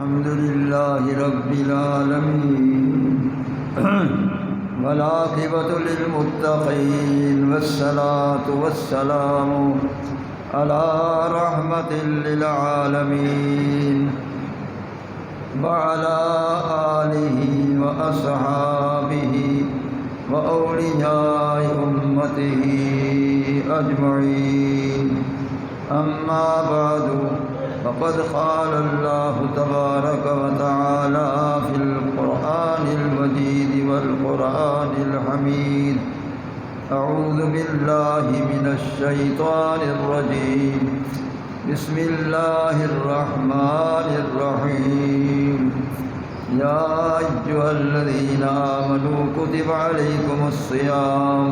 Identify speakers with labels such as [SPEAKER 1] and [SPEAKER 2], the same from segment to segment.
[SPEAKER 1] الحمد لله رب العالمين والعاقبة للمتقين والصلاة والسلام على رحمة للعالمين وعلى آله وأصحابه وأولياء أمته أجمعين. أما بعد فقد قال الله تبارك وتعالى في القرآن المجيد والقرآن الحميد: أعوذ بالله من الشيطان الرجيم. بسم الله الرحمن الرحيم. يا أيها الذين آمنوا كتب عليكم الصيام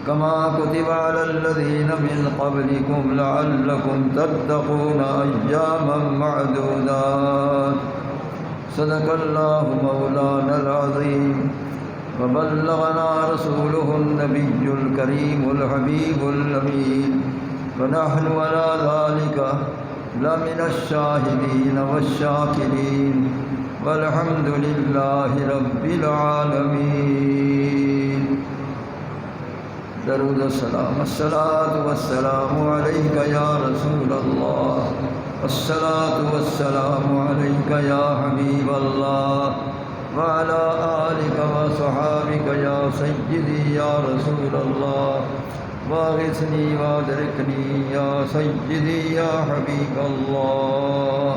[SPEAKER 1] كما كتب على الذين من قبلكم لعلكم تتقون أياما معدودات. صدق الله مولانا العظيم وبلغنا رسوله النبي الكريم الحبيب الأمين، ونحن على ذلك لمن الشاهدين والشاكرين، والحمد لله رب العالمين. درود السلام. الصلاة والسلام عليك يا رسول الله، الصلاة والسلام عليك يا حبيب الله، وعلى آلك وصحابك يا سيدي يا رسول الله، واغثني وادركني يا سيدي يا حبيب الله.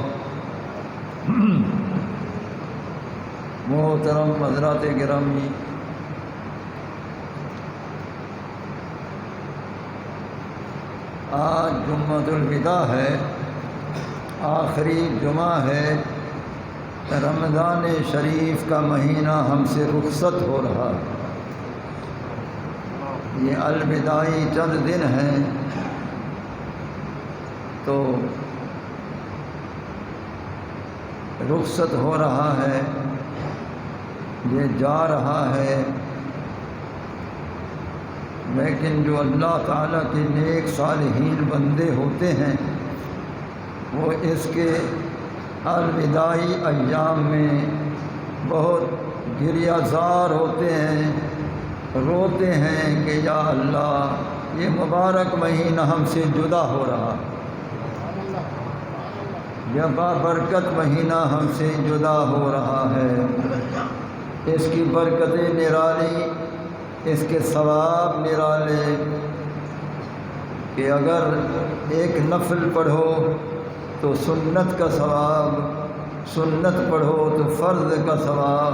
[SPEAKER 1] محترم حضرات گرامی، آج جمعۃ الوداع ہے، آخری جمعہ ہے، رمضان شریف کا مہینہ ہم سے رخصت ہو رہا ہے. یہ الوداعی چند دن ہیں تو رخصت ہو رہا ہے، یہ جا رہا ہے. لیکن جو اللہ تعالیٰ کے نیک صالحین بندے ہوتے ہیں وہ اس کے الوداعی ایام میں بہت گریہ زار ہوتے ہیں، روتے ہیں کہ یا اللہ یہ مبارک مہینہ ہم سے جدا ہو رہا، یہ بابرکت مہینہ ہم سے جدا ہو رہا ہے. اس کی برکتیں نرالی، اس کے ثواب نرالے کہ اگر ایک نفل پڑھو تو سنت کا ثواب، سنت پڑھو تو فرض کا ثواب،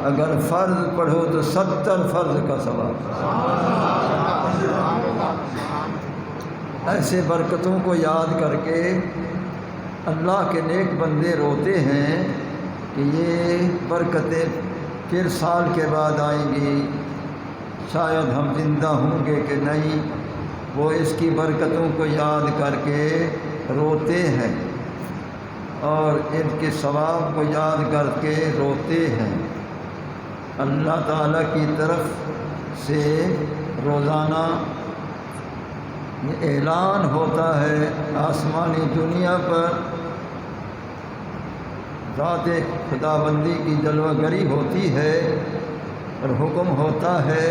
[SPEAKER 1] اگر فرض پڑھو تو 70 فرض کا ثواب. ایسے برکتوں کو یاد کر کے اللہ کے نیک بندے روتے ہیں کہ یہ برکتیں پھر سال کے بعد آئیں گی، شاید ہم زندہ ہوں گے کہ نہیں. وہ اس کی برکتوں کو یاد کر کے روتے ہیں اور ان کے ثواب کو یاد کر کے روتے ہیں. اللہ تعالیٰ کی طرف سے روزانہ اعلان ہوتا ہے، آسمانی دنیا پر ذات خداوندی کی جلوہ گری ہوتی ہے اور حکم ہوتا ہے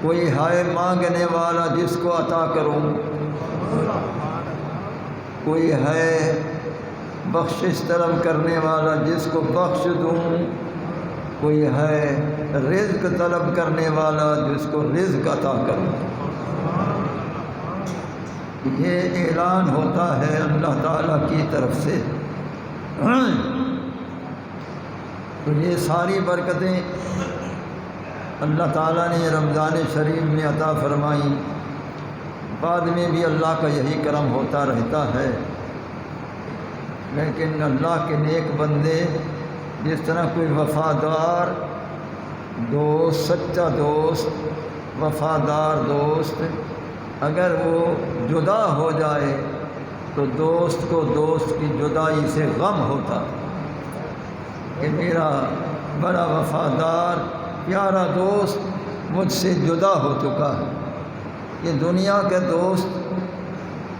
[SPEAKER 1] کوئی ہے مانگنے والا جس کو عطا کروں، کوئی ہے بخشش طلب کرنے والا جس کو بخش دوں، کوئی ہے رزق طلب کرنے والا جس کو رزق عطا کروں. یہ اعلان ہوتا ہے اللہ تعالیٰ کی طرف سے. تو یہ ساری برکتیں اللہ تعالیٰ نے رمضان شریف میں عطا فرمائیں. بعد میں بھی اللہ کا یہی کرم ہوتا رہتا ہے. لیکن اللہ کے نیک بندے جس طرح کوئی وفادار دوست، سچا دوست، وفادار دوست اگر وہ جدا ہو جائے تو دوست کو دوست کی جدائی سے غم ہوتا کہ میرا بڑا وفادار پیارا دوست مجھ سے جدا ہو چکا ہے. یہ دنیا کے دوست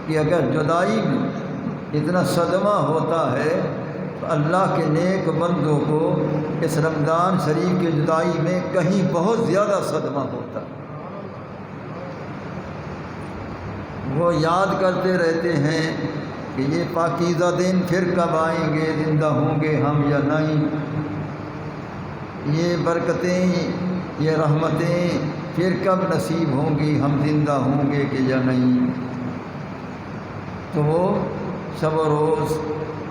[SPEAKER 1] کہ اگر جدائی میں اتنا صدمہ ہوتا ہے تو اللہ کے نیک بندوں کو اس رمضان شریف کی جدائی میں کہیں بہت زیادہ صدمہ ہوتا ہے۔ وہ یاد کرتے رہتے ہیں کہ یہ پاکیزہ دن پھر کب آئیں گے، زندہ ہوں گے ہم یا نہیں، یہ برکتیں، یہ رحمتیں پھر کب نصیب ہوں گی، ہم زندہ ہوں گے کہ یا نہیں۔ تو وہ شب و روز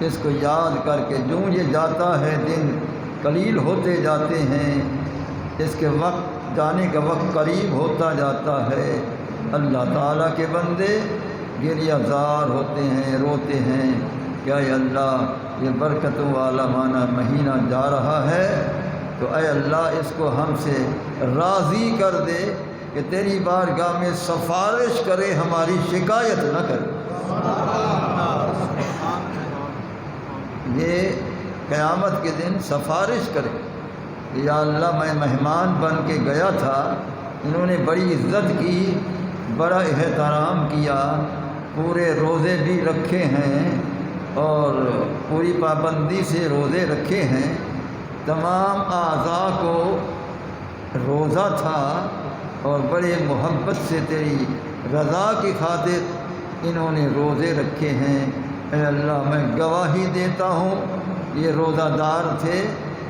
[SPEAKER 1] اس کو یاد کر کے جو یہ جاتا ہے دن قلیل ہوتے جاتے ہیں، اس کے وقت جانے کا وقت قریب ہوتا جاتا ہے، اللہ تعالیٰ کے بندے گریہ زار ہوتے ہیں، روتے ہیں کہ اے اللہ یہ برکتوں والا مہینہ جا رہا ہے، تو اے اللہ اس کو ہم سے راضی کر دے کہ تیری بارگاہ میں سفارش کرے، ہماری شکایت نہ کرے۔ یہ قیامت کے دن سفارش کرے، یا اللہ میں مہمان بن کے گیا تھا، انہوں نے بڑی عزت کی، بڑا احترام کیا، پورے روزے بھی رکھے ہیں اور پوری پابندی سے روزے رکھے ہیں، تمام اعضاء کو روزہ تھا اور بڑے محبت سے تیری رضا کی خاطر انہوں نے روزے رکھے ہیں۔ اے اللہ میں گواہی دیتا ہوں یہ روزہ دار تھے،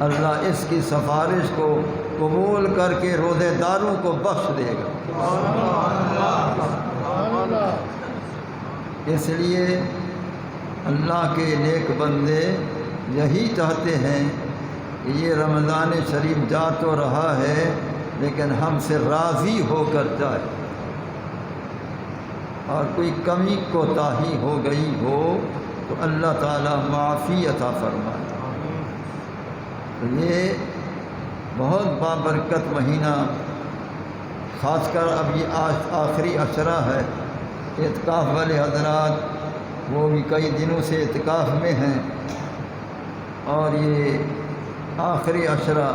[SPEAKER 1] اللہ اس کی سفارش کو قبول کر کے روزے داروں کو بخش دے گا۔ اس لیے اللہ کے نیک بندے یہی چاہتے ہیں کہ یہ رمضان شریف جا تو رہا ہے لیکن ہم سے راضی ہو کر جائے، اور کوئی کمی کوتاہی ہو گئی ہو تو اللہ تعالیٰ معافی عطا فرمائے۔ تو یہ بہت بابرکت مہینہ، خاص کر اب یہ آخری عشرہ ہے، اعتکاف والے حضرات وہ بھی کئی دنوں سے اعتکاف میں ہیں، اور یہ آخری عشرہ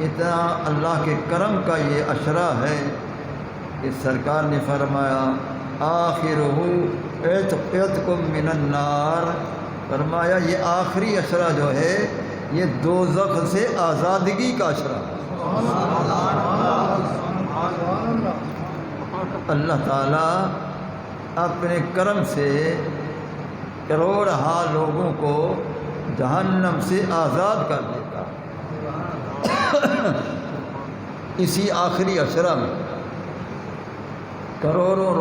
[SPEAKER 1] اتنا اللہ کے کرم کا یہ عشرہ ہے کہ سرکار نے فرمایا آخرہ عتق من النار، فرمایا یہ آخری عشرہ جو ہے یہ دوزخ سے آزادگی کا عشرہ ہے۔ اللہ تعالیٰ اپنے کرم سے کروڑہا لوگوں کو جہنم سے آزاد کر دیتا اسی آخری عشرہ میں۔ کروڑوں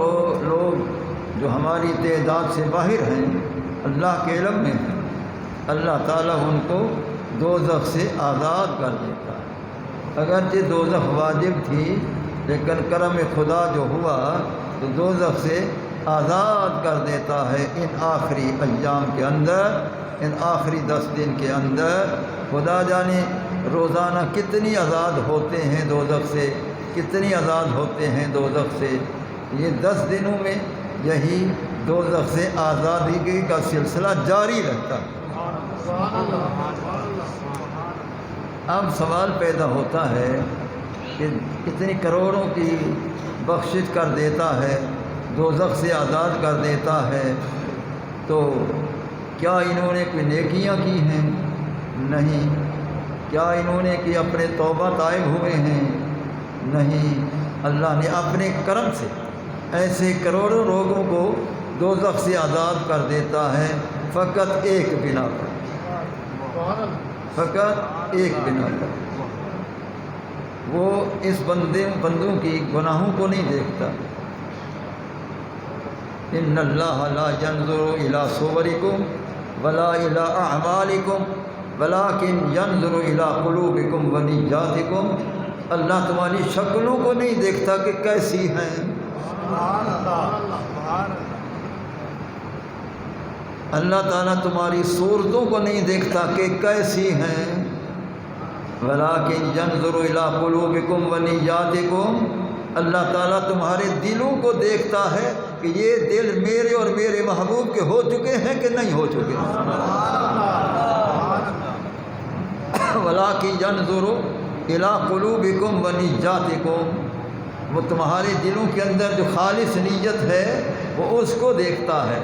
[SPEAKER 1] لوگ جو ہماری تعداد سے باہر ہیں، اللہ کے علم میں ہیں، اللہ تعالیٰ ان کو دوزخ سے آزاد کر دیتا ہے۔ اگرچہ دوزخ واجب تھی لیکن کرم خدا جو ہوا تو دوزخ سے آزاد کر دیتا ہے ان آخری ایام کے اندر، ان آخری 10 دن کے اندر۔ خدا جانے روزانہ کتنی آزاد ہوتے ہیں دوزخ سے، کتنی آزاد ہوتے ہیں دوزخ سے۔ یہ 10 دنوں میں یہی دوزخ سے آزادگی کا سلسلہ جاری رہتا ہے۔ اب سوال پیدا ہوتا ہے کہ اتنی کروڑوں کی بخشش کر دیتا ہے، دوزخ سے آزاد کر دیتا ہے، تو کیا انہوں نے کوئی نیکیاں کی ہیں؟ نہیں۔ کیا انہوں نے کہ اپنے توبہ طائب ہوئے ہیں؟ نہیں۔ اللہ نے اپنے کرم سے ایسے کروڑوں لوگوں کو دوزخ سے آزاد کر دیتا ہے فقط ایک بنا پر، فقط ایک بنا پر۔ وہ اس بندوں کی گناہوں کو نہیں دیکھتا۔ ان اللہ لا ينظر الى صورکم ولا الى اعمالکم ولکن ينظر الى قلوبکم ونیاتکم۔ اللہ تمہاری شکلوں کو نہیں دیکھتا کہ کیسی ہیں، اللہ تعالیٰ تمہاری صورتوں کو نہیں دیکھتا کہ کیسی ہیں، ولیکن ینظر الی قلوبکم ونیاتکم، اللہ تعالیٰ تمہارے دلوں کو دیکھتا ہے کہ یہ دل میرے اور میرے محبوب کے ہو چکے ہیں کہ نہیں ہو چکے۔ ولیکن ینظر الی قلوبکم ونیاتکم، وہ تمہارے دلوں کے اندر جو خالص نیت ہے وہ اس کو دیکھتا ہے۔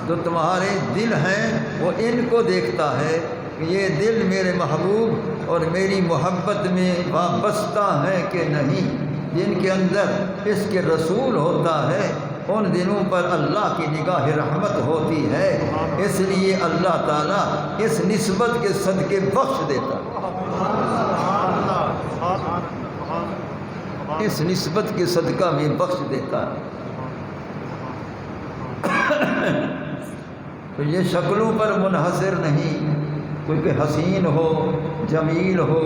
[SPEAKER 1] جو تمہارے دل ہیں وہ ان کو دیکھتا ہے کہ یہ دل میرے محبوب اور میری محبت میں وابستہ ہیں کہ نہیں۔ جن کے اندر اس کے رسول ہوتا ہے ان دنوں پر اللہ کی نگاہ رحمت ہوتی ہے، اس لیے اللہ تعالیٰ اس نسبت کے صدقے بخش دیتا ہے، اس نسبت کے صدقہ میں بخش دیتا ہے۔ تو یہ شکلوں پر منحصر نہیں، کیونکہ حسین ہو، جمیل ہو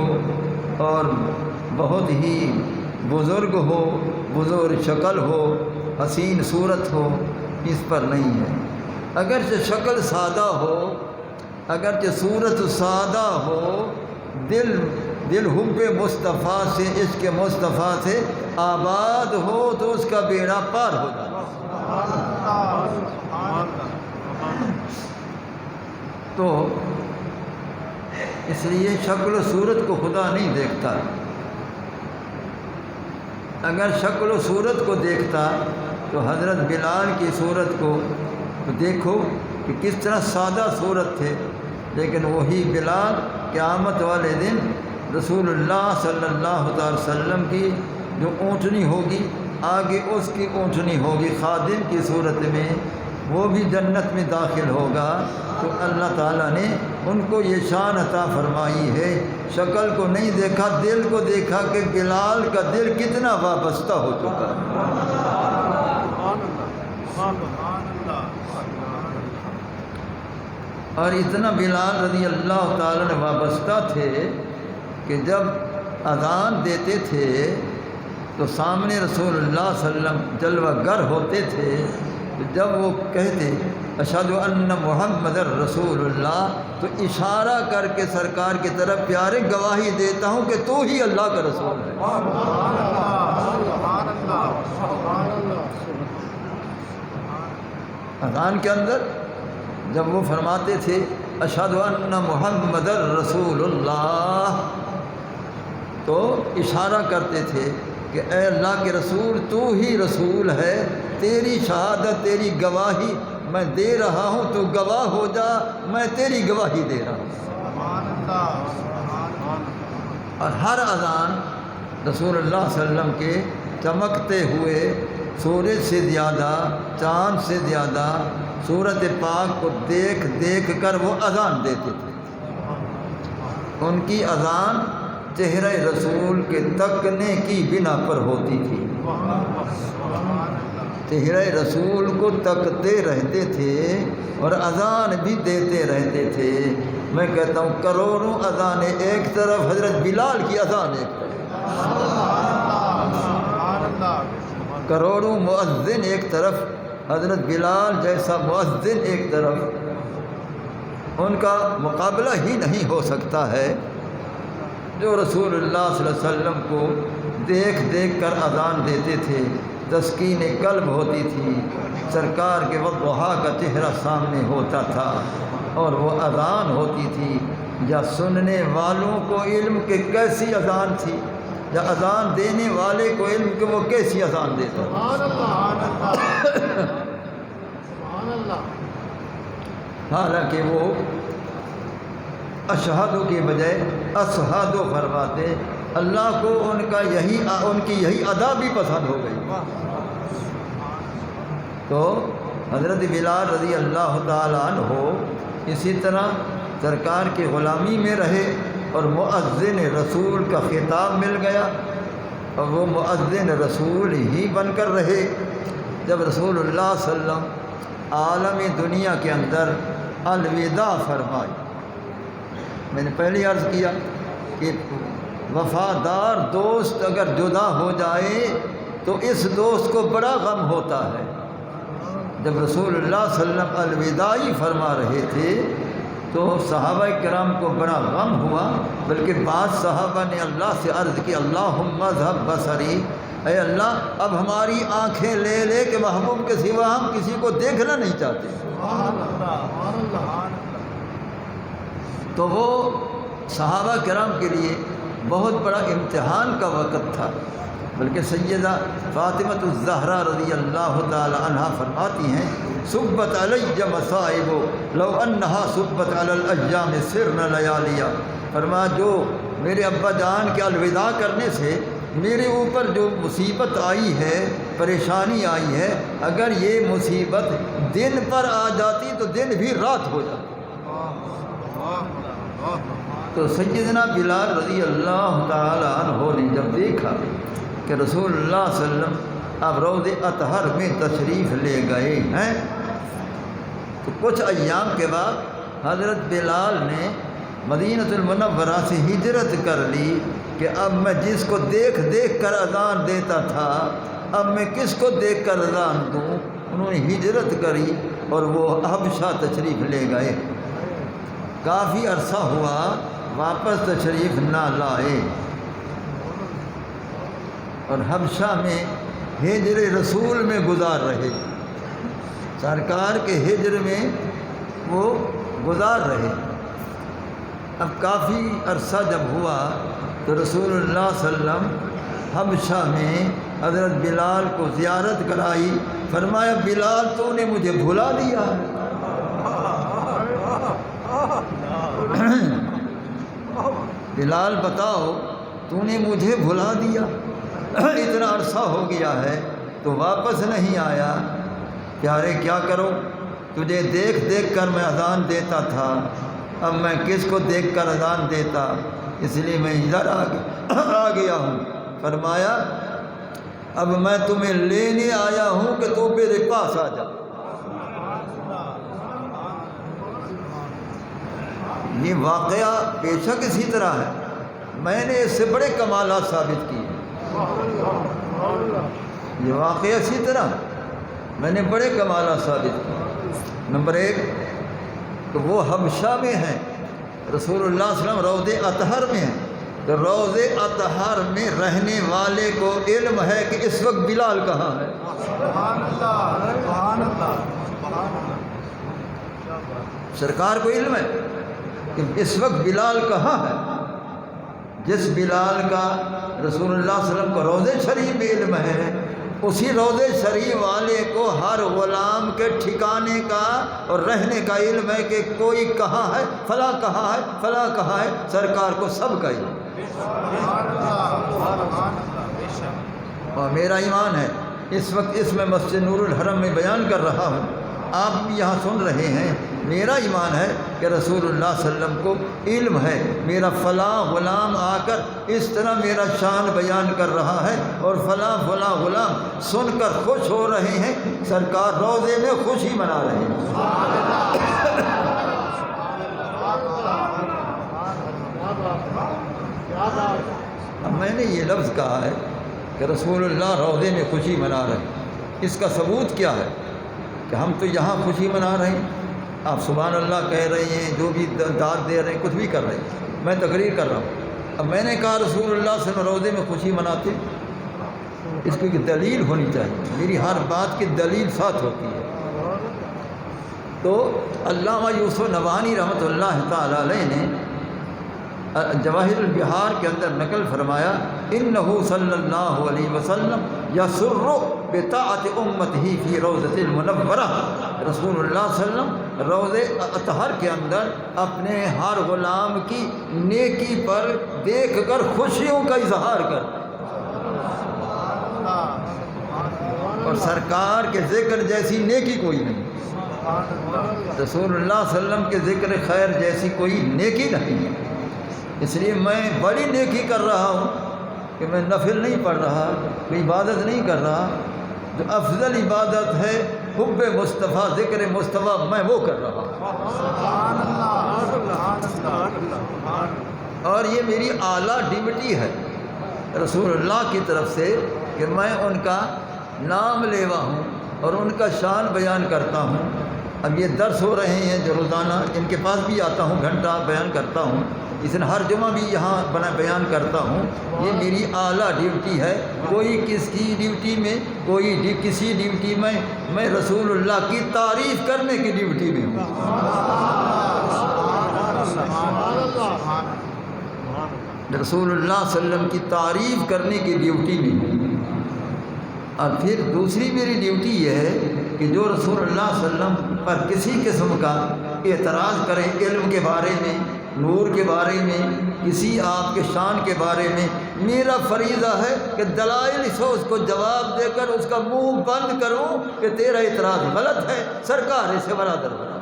[SPEAKER 1] اور بہت ہی بزرگ ہو، بزرگ شکل ہو، حسین صورت ہو، اس پر نہیں ہے۔ اگرچہ شکل سادہ ہو، اگرچہ صورت سادہ ہو، دل حب مصطفیٰ سے، عشق مصطفیٰ سے آباد ہو تو اس کا بیڑا پار ہو جاتا ہے۔ تو اس لیے شکل و صورت کو خدا نہیں دیکھتا۔ اگر شکل و صورت کو دیکھتا تو حضرت بلال کی صورت کو دیکھو کہ کس طرح سادہ صورت تھے، لیکن وہی بلال قیامت والے دن رسول اللہ صلی اللہ علیہ وسلم کی جو اونٹنی ہوگی، آگے اس کی اونٹنی ہوگی خادم کی صورت میں، وہ بھی جنت میں داخل ہوگا۔ تو اللہ تعالیٰ نے ان کو یہ شان عطا فرمائی ہے، شکل کو نہیں دیکھا، دل کو دیکھا کہ بلال کا دل کتنا وابستہ ہو چکا ہے۔ اور اتنا بلال رضی اللہ تعالیٰ نے وابستہ تھے کہ جب اذان دیتے تھے تو سامنے رسول اللہ صلی اللہ علیہ وسلم جلوہ گر ہوتے تھے، تو جب وہ کہتے اشہد ان محمد رسول اللہ تو اشارہ کر کے سرکار کی طرف پیارے گواہی دیتا ہوں کہ تو ہی اللہ کا رسول ہے۔ اذان کے اندر جب وہ فرماتے تھے اشہد ان محمد رسول اللہ تو اشارہ کرتے تھے کہ اے اللہ کے رسول تو ہی رسول ہے، تیری شہادت، تیری گواہی میں دے رہا ہوں، تو گواہ ہو جا، میں تیری گواہی دے رہا ہوں۔ اور ہر اذان رسول اللہ صلی اللہ علیہ وسلم کے چمکتے ہوئے سورج سے زیادہ، چاند سے زیادہ سورت پاک کو دیکھ دیکھ کر وہ اذان دیتے تھے۔ ان کی اذان چہرہ رسول کے تکنے کی بنا پر ہوتی تھی، چہرہ رسول کو تکتے رہتے تھے اور اذان بھی دیتے رہتے تھے۔ میں کہتا ہوں کروڑوں اذانیں ایک طرف، حضرت بلال کی اذان ایک طرف، کروڑوں مؤذن ایک طرف، حضرت بلال جیسا مؤذن ایک طرف، ان کا مقابلہ ہی نہیں ہو سکتا ہے جو رسول اللہ صلی اللہ علیہ وسلم کو دیکھ دیکھ کر اذان دیتے تھے۔ تسکین قلب ہوتی تھی، سرکار کے وضحا کا چہرہ سامنے ہوتا تھا اور وہ اذان ہوتی تھی، یا سننے والوں کو علم کہ کیسی اذان تھی، یا اذان دینے والے کو علم کہ وہ کیسی اذان دیتا تھا۔ حالانکہ وہ اشہدو کی بجائے اشہدو فرماتے، اللہ کو ان کی یہی ادا بھی پسند ہو گئی۔ تو حضرت بلال رضی اللہ تعالیٰ عنہ اسی طرح سرکار کی غلامی میں رہے اور مؤذن رسول کا خطاب مل گیا، اور وہ مؤذن رسول ہی بن کر رہے۔ جب رسول اللہ صلی اللہ علیہ وسلم عالم دنیا کے اندر الوداع فرمائی، میں نے پہلے عرض کیا کہ وفادار دوست اگر جدا ہو جائے تو اس دوست کو بڑا غم ہوتا ہے۔ جب رسول اللہ صلی اللہ علیہ وسلم الوداعی فرما رہے تھے تو صحابہ کرام کو بڑا غم ہوا، بلکہ بعض صحابہ نے اللہ سے عرض کی اللہم اذھب بصری، اے اللہ اب ہماری آنکھیں لے لے کہ محبوب کے سوا ہم کسی کو دیکھنا نہیں چاہتے۔ تو وہ صحابہ کرام کے لیے بہت بڑا امتحان کا وقت تھا بلکہ سیدہ فاطمہ الزہرا رضی اللہ تعالی عنہا فرماتی ہیں صبت علی مصائب لو انہا صبت علی الایام سرن لیالیا، فرمایا جو میرے ابا جان کے الوداع کرنے سے میرے اوپر جو مصیبت آئی ہے، پریشانی آئی ہے، اگر یہ مصیبت دن پر آ جاتی تو دن بھی رات ہو جاتی۔ تو سیدنا بلال رضی اللہ تعالی عنہ نے جب دیکھا کہ رسول اللہ صلی اللہ علیہ وسلم اب روض اطہر میں تشریف لے گئے ہیں، تو کچھ ایام کے بعد حضرت بلال نے مدینہ المنورہ سے ہجرت کر لی کہ اب میں جس کو دیکھ دیکھ کر اذان دیتا تھا اب میں کس کو دیکھ کر اذان دوں۔ انہوں نے ہجرت کری اور وہ حبشہ تشریف لے گئے۔ کافی عرصہ ہوا واپس تشریف نہ لائے، اور حبشہ میں ہجر رسول میں گزار رہے، سرکار کے ہجر میں وہ گزار رہے۔ اب کافی عرصہ جب ہوا تو رسول اللہ صلی اللہ علیہ وسلم حبشہ میں حضرت بلال کو زیارت کرائی، فرمایا بلال تو نے مجھے بھلا دیا، بلال بتاؤ تو نے مجھے بھلا دیا، اتنا عرصہ ہو گیا ہے تو واپس نہیں آیا۔ پیارے کیا کرو، تجھے دیکھ دیکھ کر میں اذان دیتا تھا، اب میں کس کو دیکھ کر اذان دیتا، اس لیے میں ادھر آ گیا ہوں۔ فرمایا اب میں تمہیں لینے آیا ہوں کہ تو میرے پاس آ جا۔ یہ واقعہ بے شک اسی طرح ہے، میں نے اس سے بڑے کمالات ثابت کیے۔ یہ واقعہ اسی طرح میں نے بڑے کمالات ثابت کیے۔ نمبر ایک کہ وہ حبشہ میں ہیں، رسول اللہ صلی اللہ علیہ وسلم روض اطہر میں ہیں، تو روض اطہر میں رہنے والے کو علم ہے کہ اس وقت بلال کہاں ہے۔ سرکار کو علم ہے کہ اس وقت بلال کہاں ہے۔ جس بلال کا رسول اللہ صلی اللہ علیہ وسلم کو روضے شریف میں علم ہے، اسی روضے شریف والے کو ہر غلام کے ٹھکانے کا اور رہنے کا علم ہے کہ کوئی کہاں ہے، فلاں کہاں ہے، فلاں کہاں ہے، سرکار کو سب کا علم۔ اور میرا ایمان ہے اس وقت اس میں مسجد نور الحرم میں بیان کر رہا ہوں، آپ بھی یہاں سن رہے ہیں، میرا ایمان ہے کہ رسول اللہ صلی اللہ علیہ وسلم کو علم ہے، میرا فلاں غلام آ کر اس طرح میرا شان بیان کر رہا ہے اور فلاں فلاں غلام سن کر خوش ہو رہے ہیں، سرکار روضے میں خوشی منا رہے ہیں۔ اب میں نے یہ لفظ کہا ہے کہ رسول اللہ روضے میں خوشی منا رہے ہیں، اس کا ثبوت کیا ہے کہ ہم تو یہاں خوشی منا رہے ہیں، آپ سبحان اللہ کہہ رہے ہیں، جو بھی داد دے رہے ہیں، کچھ بھی کر رہے ہیں، میں تقریر کر رہا ہوں۔ اب میں نے کہا رسول اللہ صلی اللہ علیہ وسلم روضے میں خوشی مناتے، اس کی دلیل ہونی چاہیے، میری ہر بات کی دلیل ساتھ ہوتی ہے۔ تو علامہ یوسف نبہانی رحمۃ اللہ تعالی علیہ نے جواہر البحار کے اندر نقل فرمایا انہ صلی اللہ علیہ وسلم یسر بطاعت امتہ فی روضۃ المنورہ، رسول اللہ صلی اللہ علیہ وسلم روض اطہر کے اندر اپنے ہر غلام کی نیکی پر دیکھ کر خوشیوں کا اظہار کرتے، اور سرکار کے ذکر جیسی نیکی کوئی نہیں، رسول اللہ صلی اللہ علیہ وسلم کے ذکر خیر جیسی کوئی نیکی نہیں ہے۔ اس لیے میں بڑی نیکی کر رہا ہوں کہ میں نفل نہیں پڑھ رہا، کوئی عبادت نہیں کر رہا، جو افضل عبادت ہے حب مصطفیٰ، ذکر مصطفیٰ، میں وہ کر رہا ہوں، اور یہ میری اعلیٰ ڈیوٹی ہے رسول اللہ کی طرف سے کہ میں ان کا نام لیوا ہوں اور ان کا شان بیان کرتا ہوں۔ اب یہ درس ہو رہے ہیں جو روزانہ ان کے پاس بھی آتا ہوں، گھنٹہ بیان کرتا ہوں، اس دن ہر جمعہ بھی یہاں بیان کرتا ہوں، یہ میری اعلیٰ ڈیوٹی ہے، کوئی کس کی ڈیوٹی میں، کوئی کسی ڈیوٹی میں، میں رسول اللہ کی تعریف کرنے کی ڈیوٹی میں ہوں۔ رسول اللہ صلی اللہ علیہ وسلم کی تعریف کرنے کی ڈیوٹی میں ہوں۔ اور پھر دوسری میری ڈیوٹی یہ ہے کہ جو رسول اللہ صلی اللہ علیہ وسلم پر کسی قسم کا اعتراض کریں علم کے بارے میں، نور کے بارے میں، کسی آپ کے شان کے بارے میں، میرا فریضہ ہے کہ دلائل سے اس کو جواب دے کر اس کا منہ بند کروں کہ تیرا اعتراض غلط ہے، سرکار سے برادر بنا۔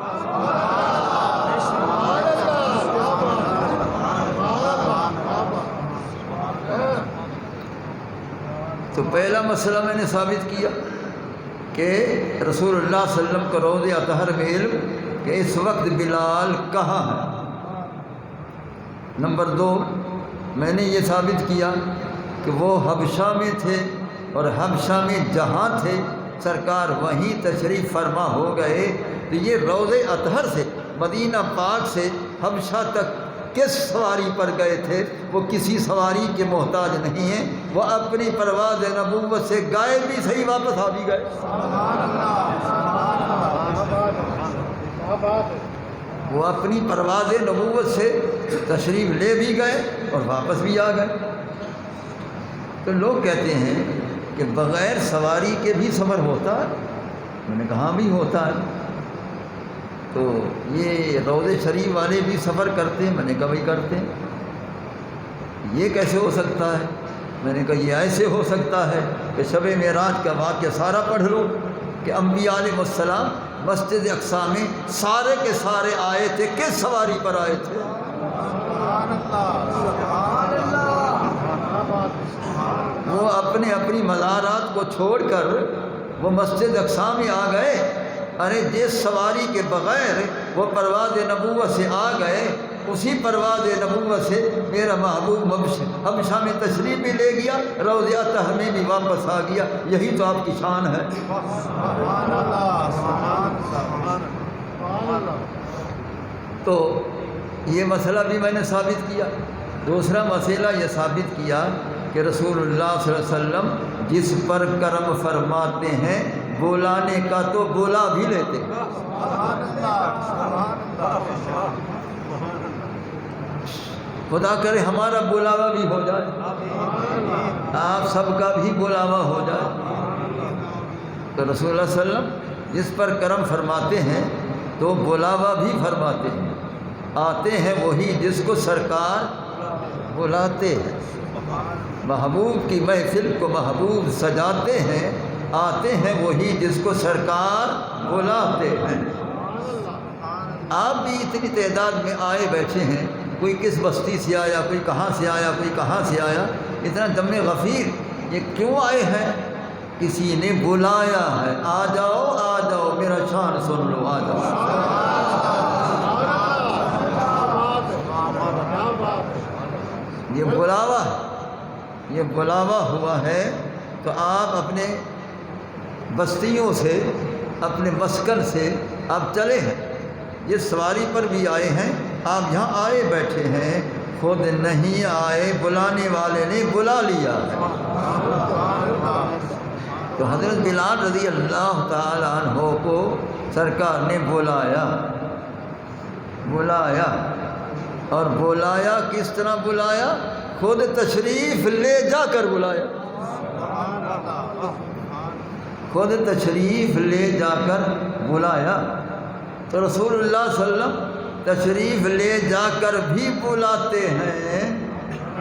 [SPEAKER 1] تو پہلا مسئلہ میں نے ثابت کیا کہ رسول اللہ صلی اللہ علیہ وسلم کو روض اطہر میں علم کہ اس وقت بلال کہاں ہے۔ نمبر 2، میں نے یہ ثابت کیا کہ وہ حبشہ میں تھے، اور حبشہ میں جہاں تھے سرکار وہیں تشریف فرما ہو گئے۔ تو یہ روض اطہر سے مدینہ پاک سے حبشہ تک کس سواری پر گئے تھے؟ وہ کسی سواری کے محتاج نہیں ہیں، وہ اپنی پرواز نبوت سے گئے بھی صحیح، واپس آ بھی گئے۔ وہ اپنی پرواز نبوت سے تشریف لے بھی گئے اور واپس بھی آ گئے۔ تو لوگ کہتے ہیں کہ بغیر سواری کے بھی سفر ہوتا ہے، میں نے کہا بھی ہوتا ہے۔ تو یہ روض شریف والے بھی سفر کرتے ہیں، میں نے کہا بھی کرتے ہیں۔ یہ کیسے ہو سکتا ہے؟ میں نے کہا یہ ایسے ہو سکتا ہے کہ شب معراج کا واقعہ سارا پڑھ لو کہ انبیاء علیہ السلام مسجد اقصیٰ میں سارے کے سارے آئے تھے، کس سواری پر آئے تھے؟ وہ اپنی مزارات کو چھوڑ کر وہ مسجد اقصیٰ میں آ گئے۔ ارے جس سواری کے بغیر وہ پرواز نبوت سے آ گئے، اسی پرواز نبوت سے میرا محبوب حبشہ میں تشریف بھی لے گیا، روض اطہر میں بھی واپس آ گیا۔ یہی تو آپ کی شان ہے۔ تو یہ مسئلہ بھی میں نے ثابت کیا۔ دوسرا مسئلہ یہ ثابت کیا کہ رسول اللہ صلی اللہ علیہ وسلم جس پر کرم فرماتے ہیں بلانے کا تو بلا بھی لیتے ہیں۔ خدا کرے ہمارا بلاوا بھی ہو جائے، آپ سب کا بھی بلاوا ہو جائے۔ تو رسول اللہ صلی اللہ علیہ وسلم جس پر کرم فرماتے ہیں تو بلاوا بھی فرماتے ہیں۔ آتے ہیں وہی جس کو سرکار بلاتے ہیں، محبوب کی محفل کو محبوب سجاتے ہیں، آتے ہیں وہی جس کو سرکار بلاتے ہیں۔ آپ بھی اتنی تعداد میں آئے بیٹھے ہیں، کوئی کس بستی سے آیا، کوئی کہاں سے آیا، کوئی کہاں سے آیا، اتنا دم غفیر یہ کیوں آئے ہیں؟ کسی نے بلایا ہے، آ جاؤ آ جاؤ، میرا شان سن لو، آ جاؤ۔ یہ بلاوا ہوا ہے۔ تو آپ اپنے بستیوں سے، اپنے مسکن سے آپ چلے ہیں، جس سواری پر بھی آئے ہیں آپ یہاں آئے بیٹھے ہیں، خود نہیں آئے، بلانے والے نے بلا لیا ہے۔ تو حضرت بلال رضی اللہ تعالی عنہ کو سرکار نے بلایا، اور بلایا کس طرح بلایا؟ خود تشریف لے جا کر بلایا، خود تشریف لے جا کر بلایا۔ تو رسول اللہ صلی اللہ علیہ وسلم تشریف لے جا کر بھی بلاتے ہیں،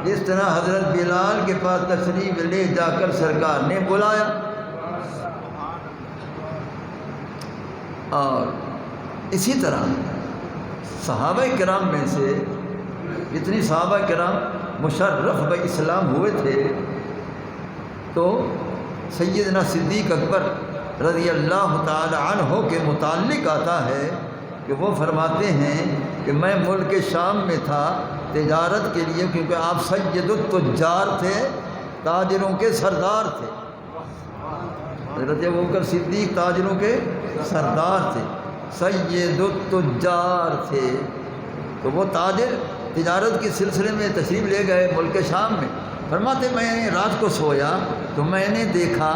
[SPEAKER 1] جس طرح حضرت بلال کے پاس تشریف لے جا کر سرکار نے بلایا۔ اور اسی طرح صحابہ کرام میں سے جتنی صحابہ کرام مشرف بہ اسلام ہوئے تھے، تو سیدنا صدیق اکبر رضی اللہ تعالی عنہ کے متعلق آتا ہے کہ وہ فرماتے ہیں کہ میں ملک شام میں تھا تجارت کے لیے، کیونکہ آپ سید التجار تھے، تاجروں کے سردار تھے۔ حضرت ابوبکر صدیق تاجروں کے سردار تھے، سید التجار تھے۔ تو وہ تاجر تجارت کے سلسلے میں تشریف لے گئے ملک شام میں۔ فرماتے میں رات کو سویا تو میں نے دیکھا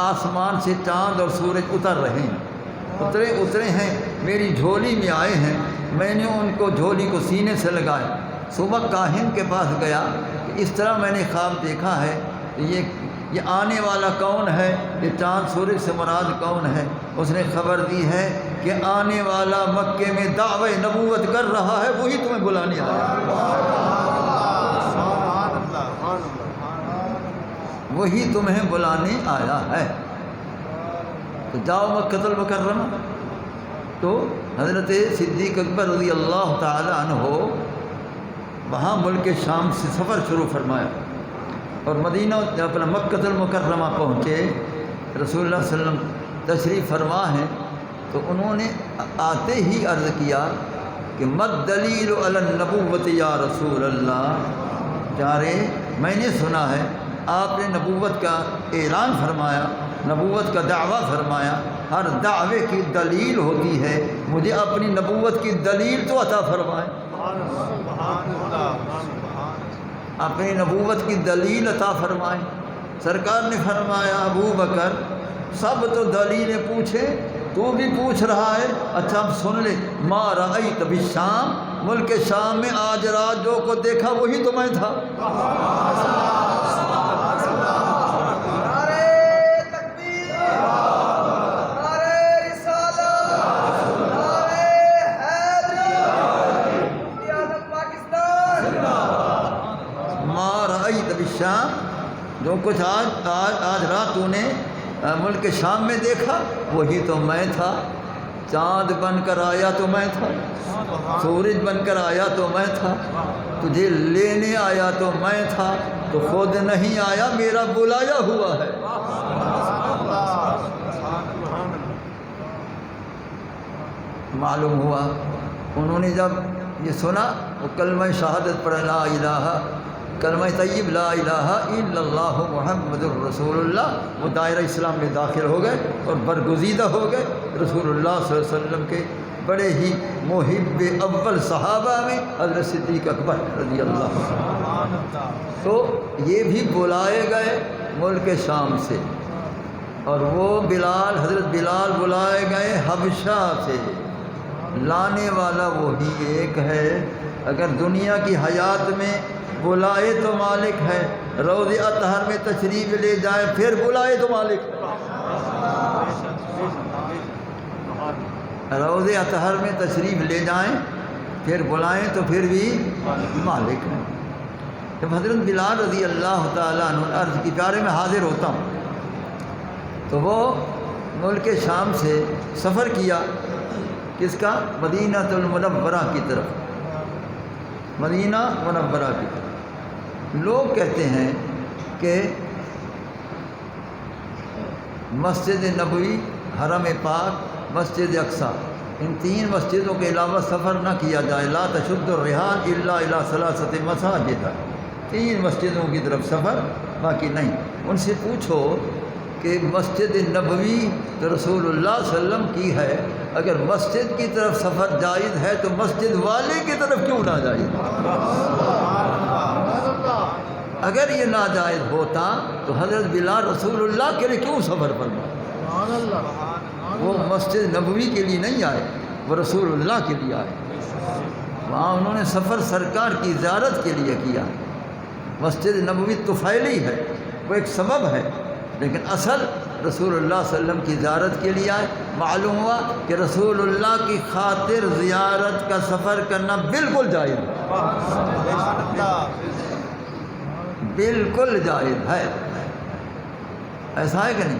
[SPEAKER 1] آسمان سے چاند اور سورج اتر رہے ہیں، اترے ہیں، میری جھولی میں آئے ہیں، میں نے ان کو جھولی کو سینے سے لگایا۔ صبح کاہن کے پاس گیا کہ اس طرح میں نے خواب دیکھا ہے کہ یہ یہ آنے والا کون ہے؟ یہ چاند سورج سے مراد کون ہے؟ اس نے خبر دی ہے کہ آنے والا مکے میں دعوی نبوت کر رہا ہے، وہی تمہیں بلانے آیا ہے، وہی تمہیں بلانے آیا ہے، تو جاؤ مکہ المکرمہ۔ تو حضرت صدیق اکبر رضی اللہ تعالی عنہ وہاں ملک شام سے سفر شروع فرمایا اور مدینہ اپنا مکہ المکرمہ پہنچے۔ رسول اللہ صلی اللہ علیہ وسلم تشریف فرما ہیں، تو انہوں نے آتے ہی عرض کیا کہ مد دلیل علی النبوت یا رسول اللہ، جارے میں نے سنا ہے آپ نے نبوت کا اعلان فرمایا، نبوت کا دعویٰ فرمایا، ہر دعوے کی دلیل ہوتی ہے، مجھے اپنی نبوت کی دلیل تو عطا فرمائیں، اپنی نبوت کی دلیل عطا فرمائیں۔ سرکار نے فرمایا ابو بکر سب تو دلیلیں پوچھے، تو بھی پوچھ رہا ہے، اچھا اب سن لے، ما رأیت بالشام، ملک شام میں آج رات جو کو دیکھا وہی تو میں تھا۔ شام جو کچھ آج رات تو نے ملک شام میں دیکھا وہی تو میں تھا، چاند بن کر آیا تو میں تھا، سورج بن کر آیا تو میں تھا، تجھے لینے آیا تو میں تھا، تو خود نہیں آیا میرا بلایا ہوا ہے۔ معلوم ہوا انہوں نے جب یہ سنا وہ کلمہ شہادت پڑھا، لا الہ، کلمہ طیب لا الہ الا اللہ محمد الرسول اللہ، وہ دائرہ اسلام میں داخل ہو گئے اور برگزیدہ ہو گئے۔ رسول اللہ صلی اللہ علیہ وسلم کے بڑے ہی محب اول صحابہ میں حضرت صدیق اکبر رضی اللہ عنہ، تو یہ بھی بلائے گئے ملک شام سے، اور وہ بلال، حضرت بلال بلائے گئے حبشہ سے، لانے والا وہی ایک ہے۔ اگر دنیا کی حیات میں بلائے تو مالک ہے، روض اطہر میں تشریف لے جائے پھر بلائے تو مالک ہے، روض اطہر میں تشریف لے جائیں پھر بلائیں تو پھر بھی مالک ہے۔ جب حضرت بلال رضی اللہ تعالیٰ عنہ عرض کی پیارے میں حاضر ہوتا ہوں، تو وہ ملک شام سے سفر کیا، کس کا؟ مدینہ المنورہ کی طرف، مدینہ منورہ کی طرف۔ لوگ کہتے ہیں کہ مسجد نبوی، حرم پاک، مسجد اقصی، ان تین مسجدوں کے علاوہ سفر نہ کیا جائے، لا تشد الرحال الا الی ثلاثۃ مساجد، تین مسجدوں کی طرف سفر، باقی نہیں۔ ان سے پوچھو کہ مسجد نبوی تو رسول اللہ صلی اللہ علیہ وسلم کی ہے، اگر مسجد کی طرف سفر جائز ہے تو مسجد والے کی طرف کیوں نہ جائز؟ اگر یہ ناجائز ہوتا تو حضرت بلال رسول اللہ کے لیے کیوں سفر پر گئے؟ وہ مسجد نبوی کے لیے نہیں آئے، وہ رسول اللہ کے لیے آئے، وہاں انہوں نے سفر سرکار کی زیارت کے لیے کیا۔ مسجد نبوی طفیلی ہے، وہ ایک سبب ہے، لیکن اصل رسول اللہ صلی اللہ علیہ وسلم کی زیارت کے لیے آئے۔ معلوم ہوا کہ رسول اللہ کی خاطر زیارت کا سفر کرنا بالکل جائز ہے، بالکل جائز ہے، ایسا ہے کہ نہیں؟